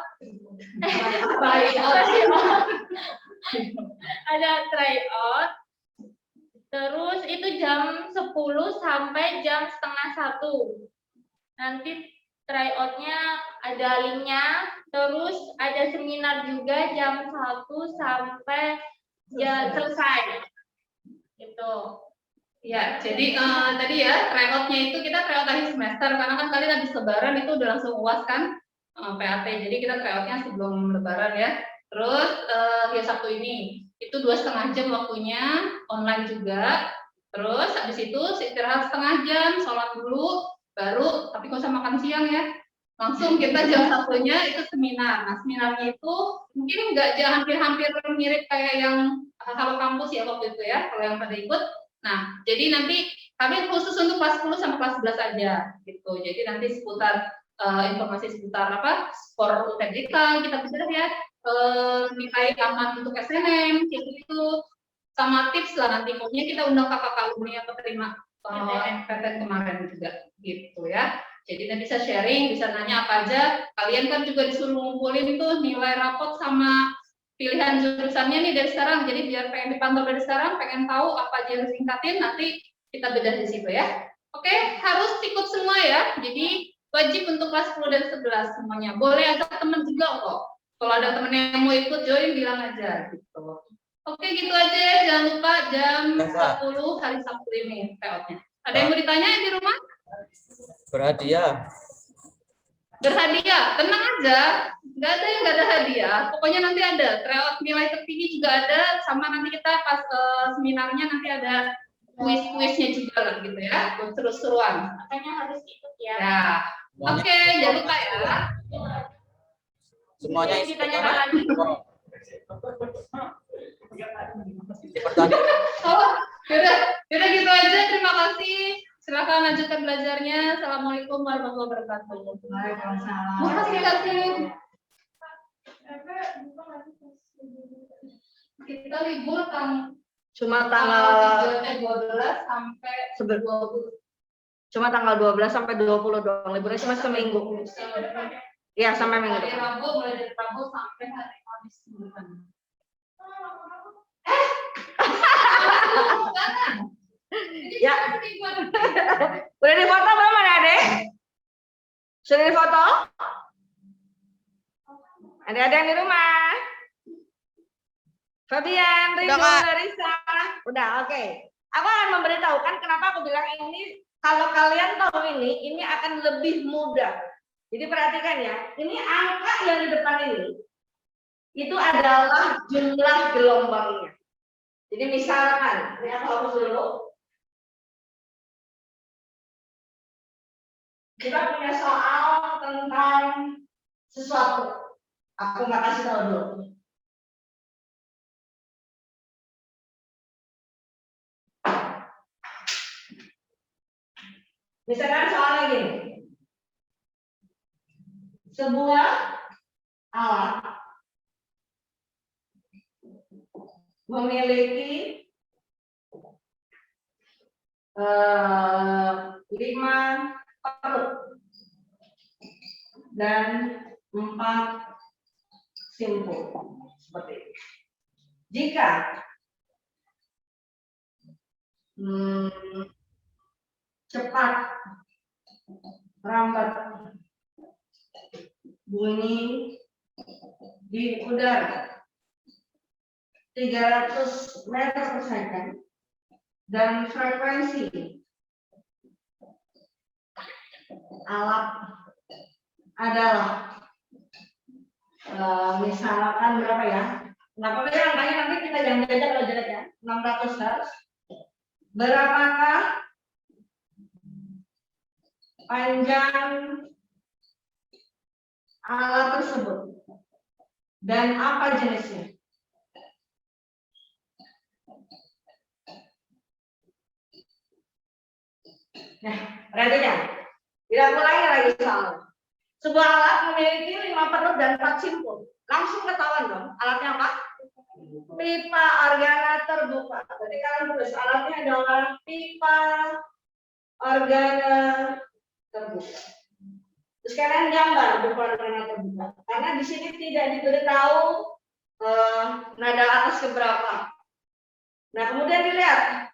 Ada tryout. Terus itu jam 10 sampai jam setengah 1. Nanti tryout-nya ada linknya, terus ada seminar juga jam 1 sampai ya selesai. Gitu.
Ya, jadi tadi ya tryout-nya itu kita tryout akhir semester karena kan kalian habis lebaran itu udah langsung UAS kan PAT. Jadi kita tryout-nya sebelum lebaran ya. Terus ya Sabtu ini itu 2,5 jam waktunya, online juga. Terus habis itu istirahat setengah jam, sholat dulu, baru tapi nggak usah makan siang ya. Langsung kita jam 1-nya itu seminar. Nah, seminarnya itu mungkin nggak hampir-hampir mirip kayak yang Halo Kampus ya waktu itu ya, kalau yang pada ikut. Nah, jadi nanti kami khusus untuk kelas 10 sama kelas 11 aja gitu. Jadi nanti seputar informasi seputar apa? Skor UTBK kita bisa ya, nilai aman untuk SNM gitu. Sama tips lah nanti pokoknya kita undang kakak alumni yang keterima MPTN kemarin juga gitu ya. Jadi nanti bisa sharing, bisa nanya apa aja. Kalian kan juga disuruh ngumpulin tuh nilai rapot sama pilihan jurusannya nih dari sekarang. Jadi biar pengen dipantau dari sekarang, pengen tahu apa aja yang singkatin, nanti kita bedah di situ ya. Oke, harus ikut semua ya. Jadi wajib untuk kelas 10 dan 11 semuanya. Boleh ada teman juga kok. Kalau ada temen yang mau ikut join, bilang aja gitu. Oke, gitu aja ya. Jangan lupa jam 10 hari Sabtu ini PO-nya. Ada yang mau ditanya di rumah?
Berhadiah.
Berhadiah, tenang aja, nggak ada yang nggak ada hadiah. Pokoknya nanti ada tryout nilai tertinggi juga ada, sama nanti kita pas seminarnya nanti ada kuis-kuisnya juga lah gitu ya, seru-seruan.
Makanya harus ikut ya.
Ya, oke, jangan lupa ya.
Semuanya isi
Ditanyakan lagi.
Oh, yaudah gitu aja. Terima kasih. Silakan lanjutkan belajarnya. Assalamualaikum warahmatullahi wabarakatuh.
Waalaikumsalam.
Makasih kasih. Kita libur
Cuma tanggal
12 sampai 20.
Cuma tanggal 12 sampai 20 doang. Liburnya cuma seminggu. Iya, sampai minggu
Hari
depan.
Rabu, mulai dari Rabu sampai hari Kamis minggu depan.
Ya. Udah difoto belum Adik? Sudah difoto? Ada yang di rumah? Fabian, Ridho, Larissa. Udah, oke. Aku akan memberitahukan kenapa aku bilang ini, kalau kalian tahu ini akan lebih mudah. Jadi perhatikan ya, ini angka yang di depan ini, itu adalah jumlah gelombangnya. Jadi misalkan, ini aku hapus dulu. Kita punya soal tentang sesuatu. Aku nggak kasih tahu dulu. Misalkan soalnya gini. Sebuah alat memiliki 5 perut dan 4 simpul seperti ini. Jika cepat rambat bunyi di udara 300 meter per second dan frekuensi alat adalah misalkan berapa ya? Nah, pokoknya angkanya nanti kita jangan belajar kalau jelek ya. 600 Hz. Berapakah panjang alat tersebut dan apa jenisnya? Nah, perhatikan. Tidak ulangi lagi soal. Sebuah alat memiliki 5 perut dan 4 simpul. Langsung ketahuan dong. Alatnya apa? Pipa organa terbuka. Jadi kalian tulis alatnya adalah pipa organa terbuka. Terus kalian gambar pipa organa terbuka. Karena di sini tidak diberitahu nada atas keberapa. Nah, kemudian dilihat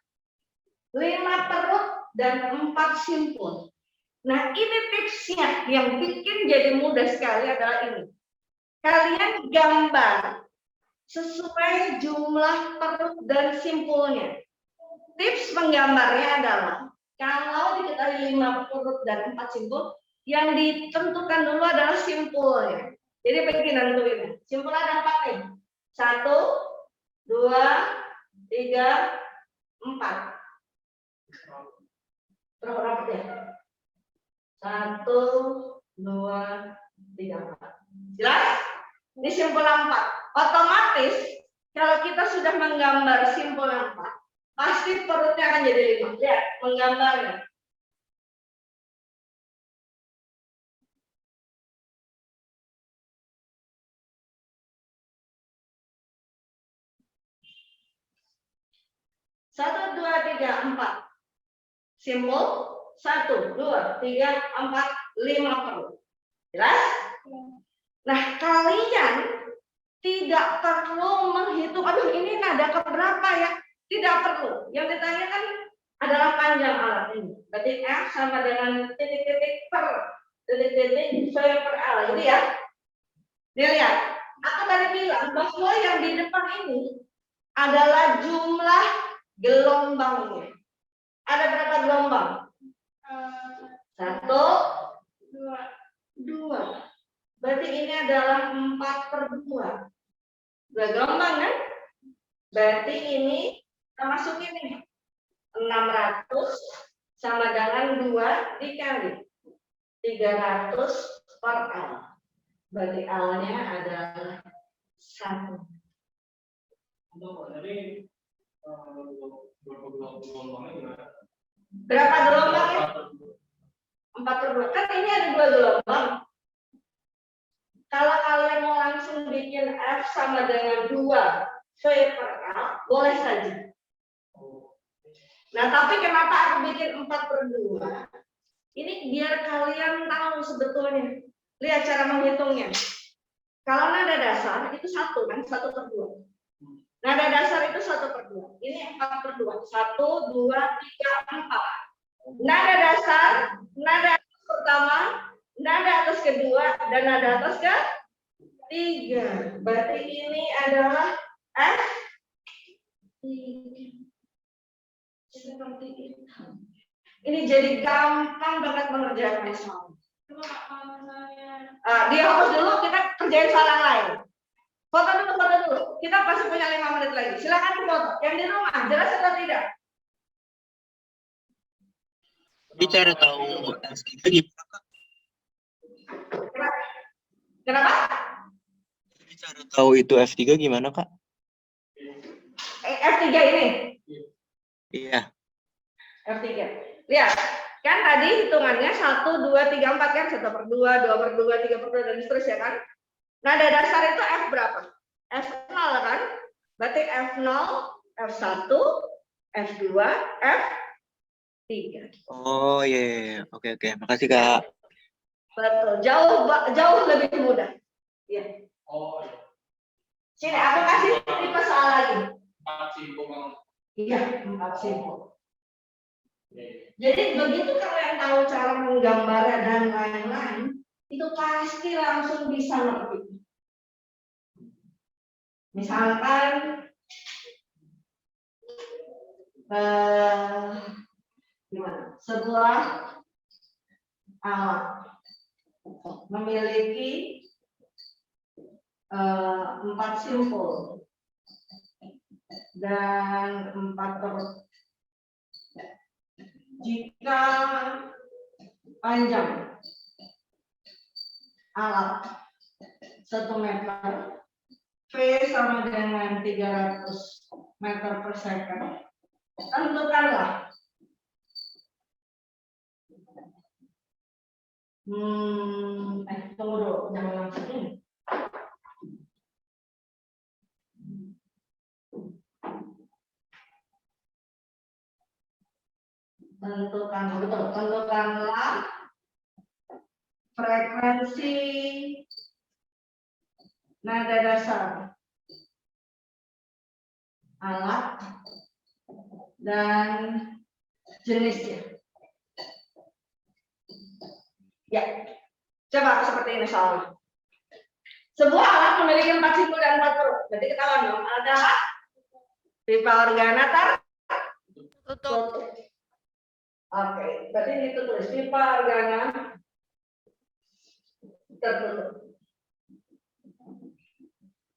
5 perut dan 4 simpul. Nah, ini tipsnya yang bikin jadi mudah sekali adalah ini. Kalian gambar sesuai jumlah perut dan simpulnya. tips menggambarnya adalah kalau diketahui 5 perut dan 4 simpul, yang ditentukan dulu adalah simpulnya. Jadi begini nentuinnya. Simpul ada 4 nih. 1, 2, 3, 4. Berapa rapat ya? 1, 2, 3, 4. Jelas? Ini simpul 4. Otomatis kalau kita sudah menggambar simpul 4, pasti perutnya akan jadi 5. Lihat menggambarnya. Satu, dua, tiga, 4. Simpul 1, 2, 3, 4, 5 perut. Jelas? Nah, kalian tidak perlu menghitung, aduh ini nada keberapa ya? Tidak perlu. Yang ditanyakan adalah panjang alat ini. Berarti F sama dengan titik-titik per titik-titik saya per L. Jadi ya, dilihat. Aku tadi bilang bahwa yang di depan ini adalah jumlah gelombangnya. Ada berapa gelombang? 1, 2. Berarti ini adalah 4/2. 2 gelombang kan? Berarti ini kita masukin nih. 600 sama dengan 2 dikali 300 per L. Berarti L-nya adalah 1.
Jadi
Berapa gelombangnya? 4/2. Kan ini ada 2 gelombang. Kalau kalian mau langsung bikin F sama dengan 2 V per L, boleh saja. Nah, tapi kenapa aku bikin 4/2? Ini biar kalian tahu sebetulnya. Lihat cara menghitungnya. Kalau nada dasar itu 1 kan, 1/2. Nada dasar itu 1/2. Ini 4/2. 1, 2, 3, 4. Nada dasar, nada atas pertama, nada atas kedua, dan nada atas ketiga. Berarti ini adalah F. Seperti itu. Ini jadi gampang banget mengerjakan soal. Dihapus dulu, kita kerjain soal yang lain. Foto dulu. Kita pasti punya 5 menit lagi. Silakan foto. Yang di rumah, jelas atau tidak?
Bicara tahu F3 gimana, Kak?
Kenapa?
Bicara tahu itu F3 gimana, Kak?
F3 ini.
Iya.
F3. Lihat, kan tadi hitungannya 1, 2, 3, 4 kan 1/2, 2/2, 3/2 dan seterusnya kan. Nada dasar itu F berapa? F0 kan? Berarti F0, F1, F2, F3.
Oh iya. Oke. Makasih, Kak.
Betul. Jauh lebih mudah. Iya.
oh iya.
Sini aku kasih tipe soal lagi.
4 simpul.
Iya, 4 simpul. Jadi begitu kalian tahu cara menggambarnya dan lain-lain, itu pasti langsung bisa ngerti. Misalkan gimana? Sebuah alat memiliki 4 simpul dan 4 perut. Jika panjang alat 1 meter, V sama dengan 300 meter per second, tentukanlah tunggu dulu, jangan langsung ini. Tentukanlah frekuensi nada dasar alat dan jenisnya. Ya, coba seperti ini soalnya. Sebuah alat memiliki 4 simpul dan 4 perut. Berarti ketahuan dong, ada pipa organa Tutup. Oke, berarti ditulis pipa organa tertutup.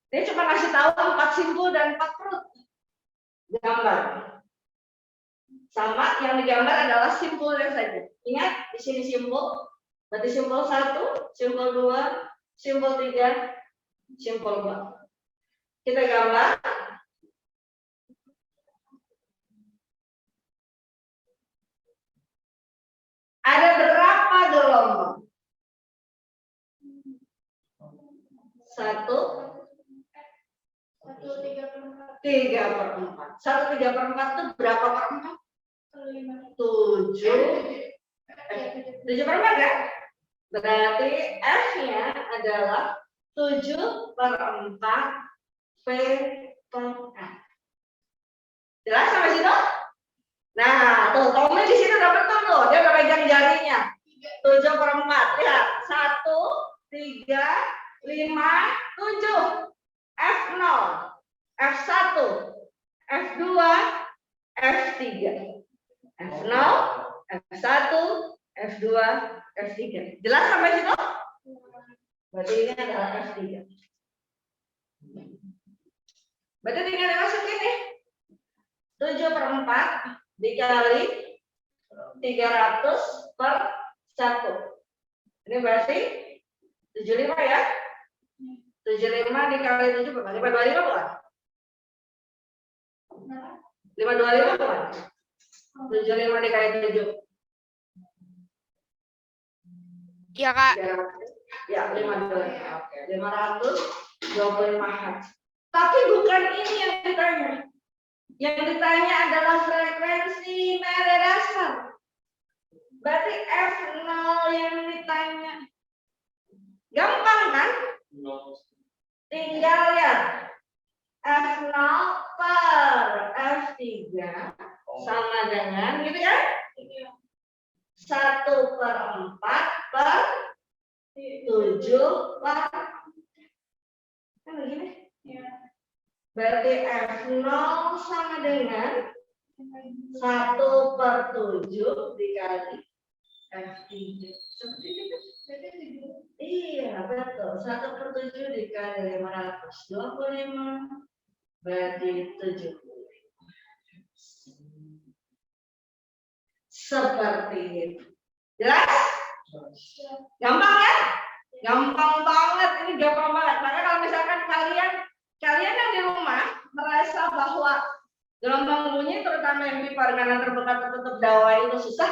Ini cuma kasih tahu 4 simpul dan 4 perut. Gambar. Sama yang digambar adalah simpulnya saja. Ingat di sini simpul. Berarti simpul 1, simpul 2, simpul 3, simpul 4. Kita gambar. Ada berapa gelombang? 1, 3/4. 1/3/4 itu berapa per 4? 7/4 kan? Berarti F-nya adalah 7/4 P per F. Jelas sampai situ? Nah, tuh Tommy di sini udah betul tuh, dia udah pegang jarinya. 7/4, lihat. 1, 3, 5, 7. F0, F1, F2, F3. F0, F1, F2, F3. Jelas sampai situ? Berarti ini adalah F3. Berarti tinggal dimasukin nih. 7/4 dikali 300/1. Ini berarti 75 ya? 75 dikali 7 berapa? 525 bukan? 525 bukan? 75 dikali 7.
Iya, Kak.
Ya, 525. Oke, 525 Hz. Tapi bukan ini yang ditanya. Yang ditanya adalah frekuensi nada dasar. Berarti F0 yang ditanya. Gampang kan? Tinggal lihat. F0 per F3 sama dengan gitu kan? 1/4 per 7/4. Kan begini? Berarti F0 sama dengan 1/7 dikali F3. Seperti itu. Iya, betul. 1/7 dikali 525 berarti 70. Seperti itu. Jelas? Gampang ya? Gampang banget. Ini gampang banget. Maka kalau misalkan kalian yang di rumah merasa bahwa gelombang bunyi terutama yang di pergerakan terbuka tertutup dawa itu susah,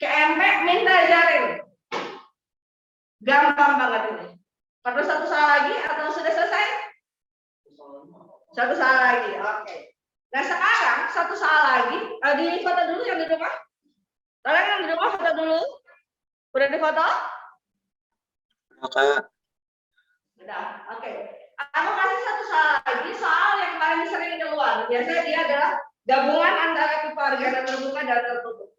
ke MP minta ajarin. Gampang banget ini. Perlu satu salah lagi atau sudah selesai? Satu salah lagi, oke. Nah sekarang satu salah lagi, di foto dulu yang di rumah. Tolong yang di rumah foto dulu. Udah di foto?
Kak.
Udah, oke. Aku kasih satu salah lagi soal yang paling sering keluar. Biasanya dia adalah gabungan antara pipa organa terbuka dan tertutup.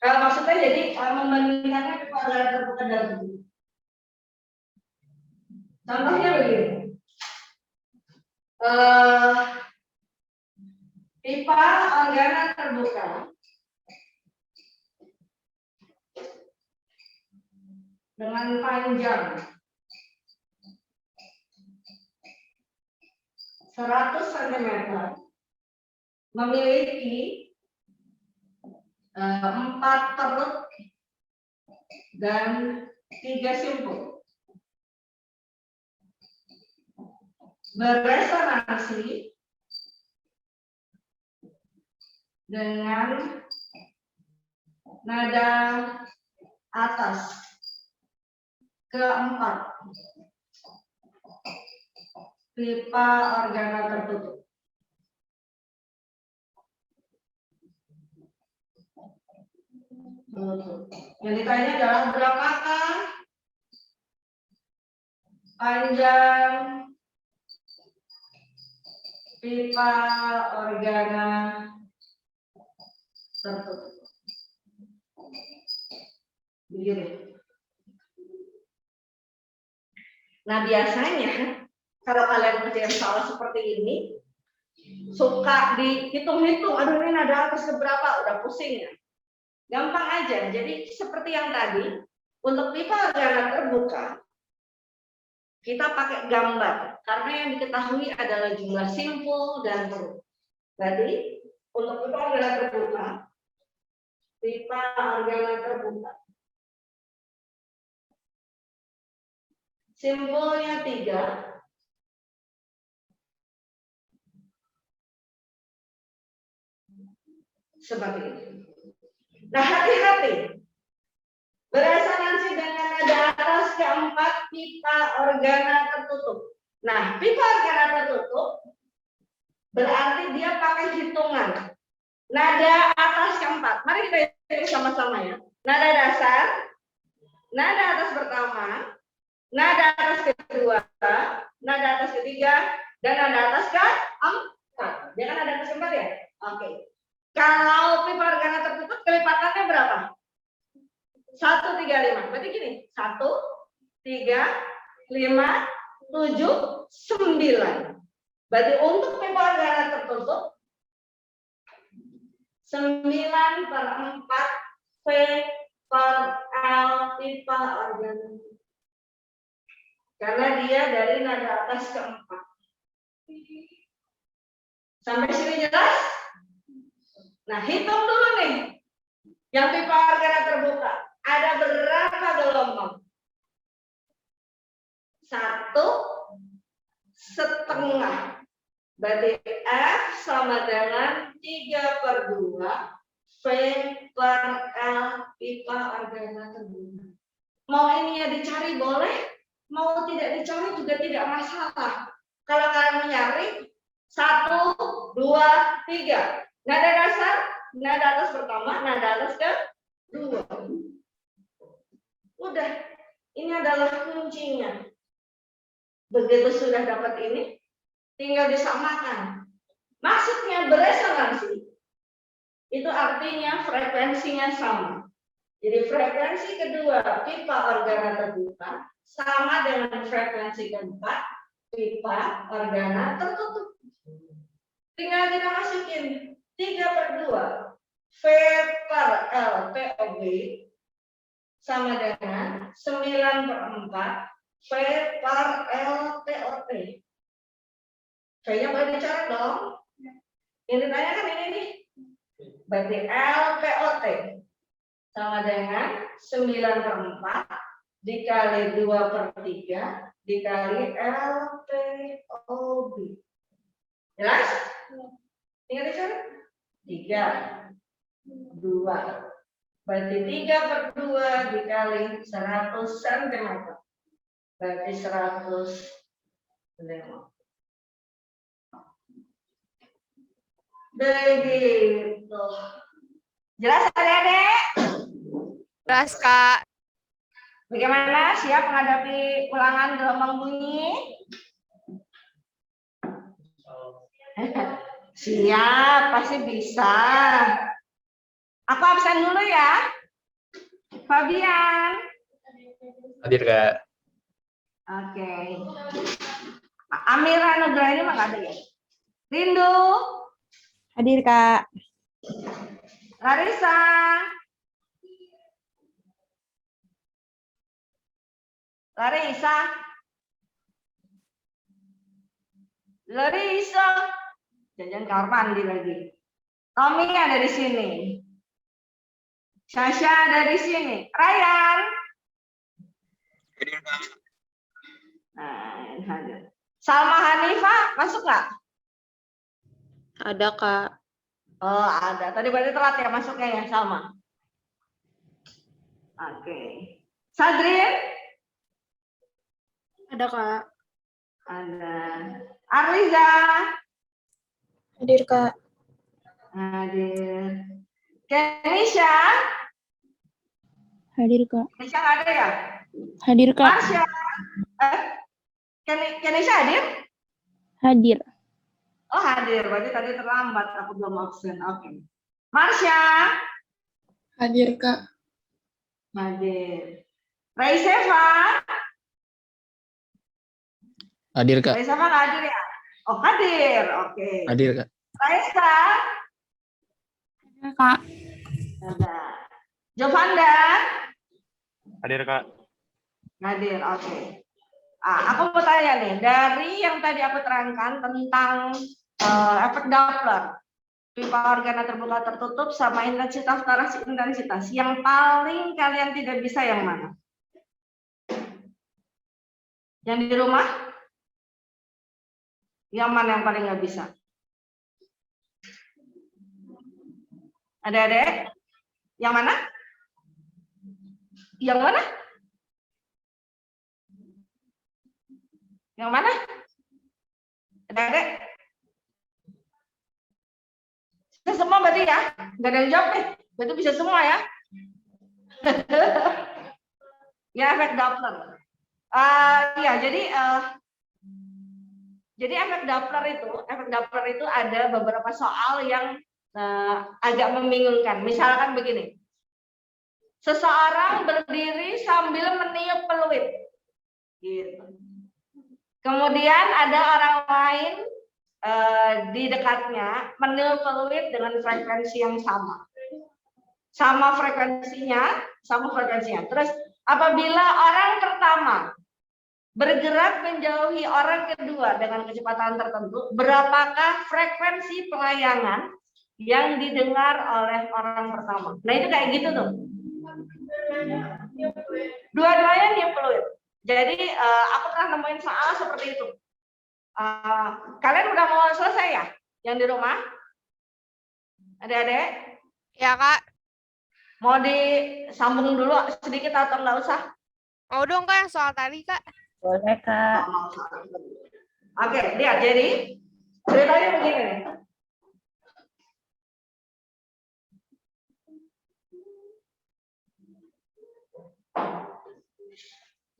Maksudnya jadi membandingkannya pipa organa terbuka dan tertutup. Contohnya begini. Pipa organa terbuka dengan panjang 100 cm memiliki 4 perut dan 3 simpul. Beresonansi dengan nada atas keempat pipa organa tertutup. Yang ditanya adalah berapakah panjang pipa organa tertutup. Begini. Nah, biasanya kalau kalian kerjain soal seperti ini, suka dihitung-hitung, aduh ini nada atas keberapa, udah pusing ya. Gampang aja. Jadi seperti yang tadi, untuk pipa organa terbuka, kita pakai gambar karena yang diketahui adalah jumlah simpul dan huruf. Jadi untuk pipa organa terbuka, simpulnya 3. Seperti ini. Nah, hati-hati. Beresonansi dengan nada atas keempat pipa organa tertutup. Nah, pipa organa tertutup berarti dia pakai hitungan. Nada atas keempat. Mari kita hitung sama-sama ya. Nada dasar, nada atas pertama, nada atas kedua, nada atas ketiga, dan nada atas keempat. Dia kan nada atas keempat ya? Oke. Kalau pipa organa tertutup kelipatannya berapa? 1, 3, 5. Berarti gini, 1, 3, 5, 7, 9. Berarti untuk pipa organa tertutup 9/4 V per L pipa organa. Karena dia dari nada atas keempat. Sampai sini jelas? Nah, hitung dulu nih. Yang pipa organa terbuka. Ada berapa gelombang? 1,5. Berarti F sama dengan 3/2 V per L pipa organa terbuka. Mau ini ya dicari boleh, mau tidak dicari juga tidak masalah. Kalau kalian mencari 1, 2, 3. Nada dasar, nada atas pertama, nada atas kedua. Udah, ini adalah kuncinya. Begitu sudah dapat ini, tinggal disamakan. Maksudnya beresonansi. Itu artinya frekuensinya sama. Jadi frekuensi kedua pipa organa terbuka sama dengan frekuensi keempat pipa organa tertutup. Tinggal kita masukin 3/2 V per L POB sama dengan 9/4 V per L TOT. Kayaknya boleh dicoret dong. Yang ditanya kan ini nih. Berarti L POT sama dengan 9/4 dikali 2/3 dikali L POB. Jelas? Tinggal dicoret. 3, 2. Berarti 3/2 dikali 100 cm. Berarti 100 cm. Begitu. Jelas adik-adik?
Jelas, Kak.
Bagaimana? Siap menghadapi ulangan gelombang bunyi? Siap, pasti bisa. Aku absen dulu ya. Fabian.
Hadir, Kak.
Oke. Amira Nugra ini mah nggak ada ya? Rindu.
Hadir, Kak.
Larissa. Larissa. Larissa. Jangan kamar mandi lagi. Tommy ada di sini. Sasha ada di sini. Ryan. Nah, ini hadir. Salma Hanifah masuk nggak?
Ada, Kak.
Oh, ada. Tadi berarti telat ya masuknya ya, Salma. Oke. Sadrin?
Ada, Kak.
Ada. Arliza?
Hadir, Kak.
Hadir. Kenisha?
Hadir, Kak.
Kenisha nggak ada ya?
Hadir, Kak.
Marsha? Kenisha hadir?
Hadir.
Oh, hadir. Berarti tadi terlambat. Aku belum absen. Oke. Marsha?
Hadir, Kak.
Hadir. Raiseva?
Hadir, Kak.
Raisa mah nggak hadir ya? Oh, hadir. Oke.
Hadir, Kak.
Raisa.
Kak.
Ada. Jovanda.
Hadir, Kak.
Hadir. Oke. Aku mau tanya nih, dari yang tadi aku terangkan tentang efek Doppler, pipa organa terbuka tertutup sama intensitas torax intensitas, yang paling kalian tidak bisa yang mana? Yang di rumah? Yang mana yang paling nggak bisa? Adik-adik? Yang mana? Yang mana? Yang mana? Adik-adik? Bisa semua berarti ya? Nggak ada yang jawab nih. Berarti bisa semua ya? Ya, efek Doppler. Ya, jadi efek Doppler itu ada beberapa soal yang agak membingungkan. Misalkan begini, seseorang berdiri sambil meniup peluit, gitu. Kemudian ada orang lain di dekatnya meniup peluit dengan frekuensi yang sama frekuensinya. Terus apabila orang pertama bergerak menjauhi orang kedua dengan kecepatan tertentu, berapakah frekuensi pelayangan yang didengar oleh orang pertama? Nah, itu kayak gitu tuh. Dua-duanya niup peluit. Jadi aku pernah nemuin soal seperti itu. Kalian udah mau selesai ya? Yang di rumah? Adik-adik?
Ya, Kak.
Mau disambung dulu sedikit atau nggak usah?
Mau dong, Kak, yang soal tadi, Kak.
Boleh, Kak.
Oke, lihat. Jadi ceritanya begini nih.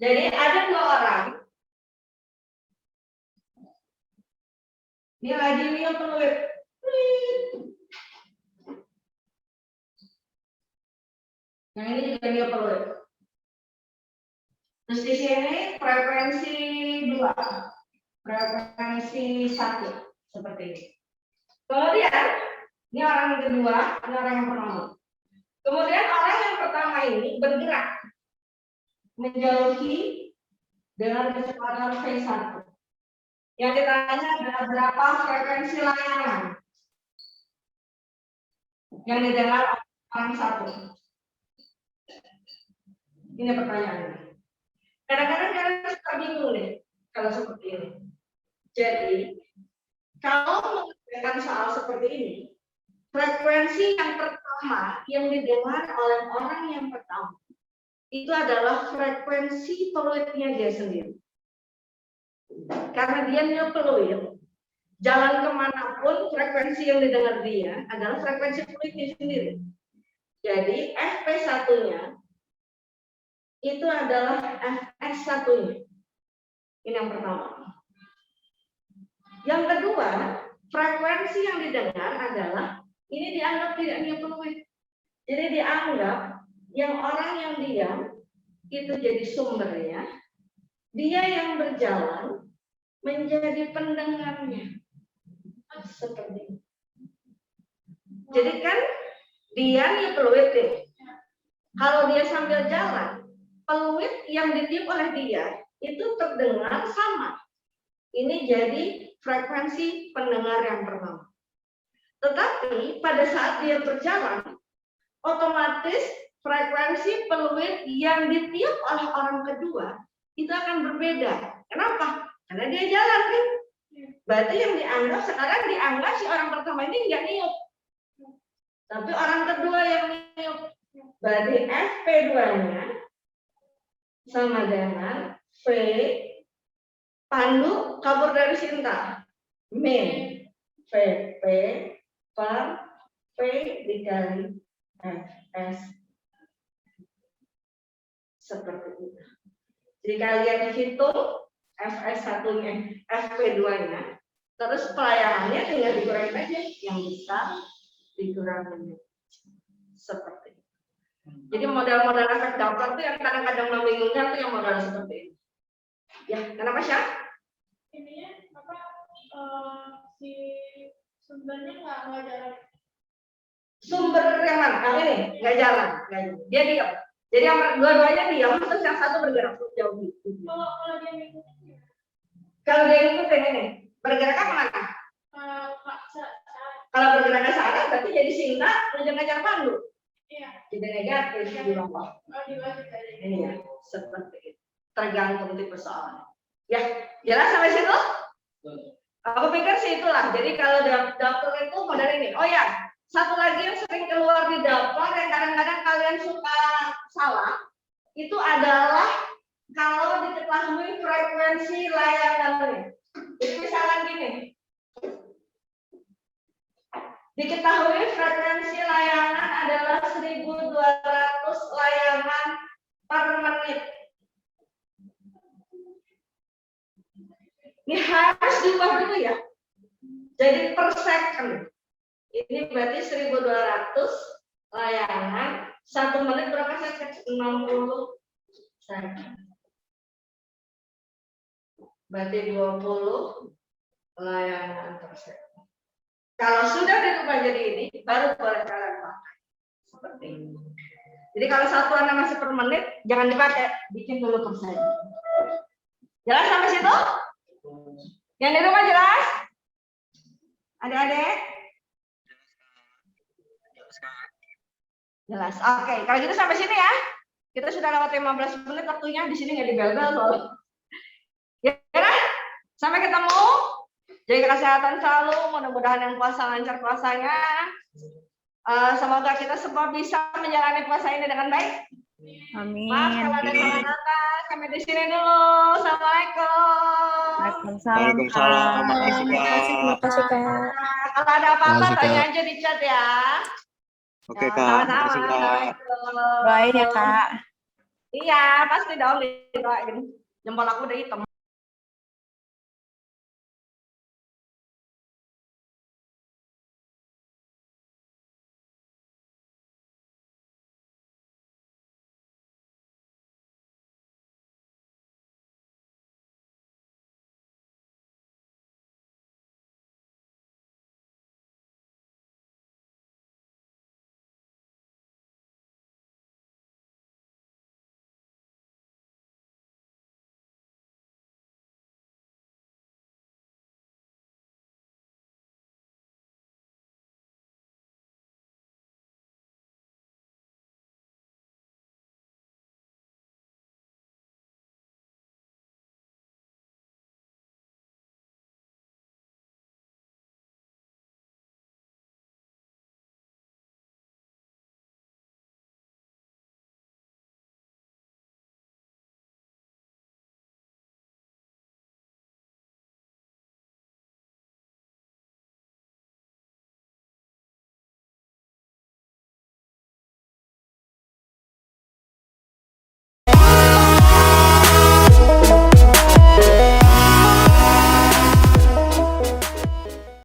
Jadi ada dua orang. Dia lagi niup peluit. Yang ini juga niup peluit. Terus di sini frekuensi 2, frekuensi 1, seperti ini. Kemudian ini orang yang kedua, ini orang yang pertama. Kemudian orang yang pertama ini bergerak menjauhi dengan kecepatan V1. Yang ditanya adalah berapa frekuensi layanan yang didengar orang satu. Ini pertanyaannya. Kadang-kadang kalian suka bingung nih kalau seperti ini. Jadi, kalau mengerjakan soal seperti ini, frekuensi yang pertama yang didengar oleh orang yang pertama itu adalah frekuensi peluitnya dia sendiri. Karena dia niup peluit, jalan kemanapun frekuensi yang didengar dia adalah frekuensi peluitnya sendiri. Jadi FP1-nya itu adalah FS1-nya. Ini yang pertama. Yang kedua, frekuensi yang didengar adalah ini dianggap tidak niup peluit. Jadi dianggap yang orang yang diam itu jadi sumbernya, dia yang berjalan menjadi pendengarnya. Seperti ini. Jadi kan dia niup peluit nih. Kalau dia sambil jalan, peluit yang ditiup oleh dia itu terdengar sama. Ini jadi frekuensi pendengar yang pertama. Tetapi pada saat dia berjalan, otomatis frekuensi peluit yang ditiup oleh orang kedua itu akan berbeda. Kenapa? Karena dia jalan kan. Berarti yang dianggap sekarang dianggap si orang pertama ini nggak niup, tapi orang kedua yang niup. Berarti FP2-nya sama dengan V Pandu kabur dari Sinta min VP per V dikali FS. Seperti itu. Jadi kalian hitung FS1-nya, FP2-nya, terus pelayanannya tinggal dikurangin aja yang bisa dikurangin. Seperti itu. Jadi model-model efek Doppler itu yang kadang-kadang membingungkan tuh yang model seperti ini. Ya, kenapa sih?
ininya apa si sumbernya nggak jalan.
Sumber yang mana? Yang ini nggak jalan. Dia diam. Jadi yang dua-duanya diam, terus yang satu bergerak jauh gitu.
Kalau dia ngikutin
Kalau dia ngikutin ini, bergeraknya kemana? Kalau bergerak ke sana, berarti jadi Sinta ngejar-ngejar Pandu.
iya
Jadi negatif di bawah.
dibalik aja.
Ini ya, seperti itu. Tergantung tipe soalnya. Ya, jelas sampai situ? Aku pikir sih itulah. Jadi kalau daftar itu model ini. Oh ya, satu lagi yang sering keluar di daftar yang kadang-kadang kalian suka salah, itu adalah kalau diketahui frekuensi layangannya. Jadi misalnya gini, diketahui frekuensi layangan adalah 1.200 layangan per menit. Ini harus diubah dulu ya. Jadi per second. Ini berarti 1.200 layangan. 1 menit berapa second? 60 second. Berarti 20 layangan per second. Kalau sudah dirubah jadi ini, baru boleh kalian pakai. Seperti ini. Jadi kalau satuannya masih per menit, jangan dipakai. Bikin dulu per second. Jelas sampai situ? Yang di rumah jelas? Adik-adik? Jelas. Oke, kalau gitu sampai sini ya. Kita sudah lewat 15 menit waktunya. Di sini nggak dibel-bel loh. Ya, sampai ketemu. Jaga kesehatan selalu. Mudah-mudahan yang puasa lancar puasanya. Semoga kita semua bisa menjalani puasa ini dengan baik.
Amin.
Maaf kalau ada salah kata. Sampai di sini dulu. Assalamualaikum.
Waalaikumsalam. Makasih,
Terima
Kak.
kasih, Kak.
Kalau ada apa-apa
Makasih, Kak.
tanya aja di chat ya.
Oke,
Ya,
Kak.
sama-sama.
Makasih, Kak.
Assalamualaikum.
Doain ya, Kak.
Iya, pasti dong didoain. Jempol aku udah hitam.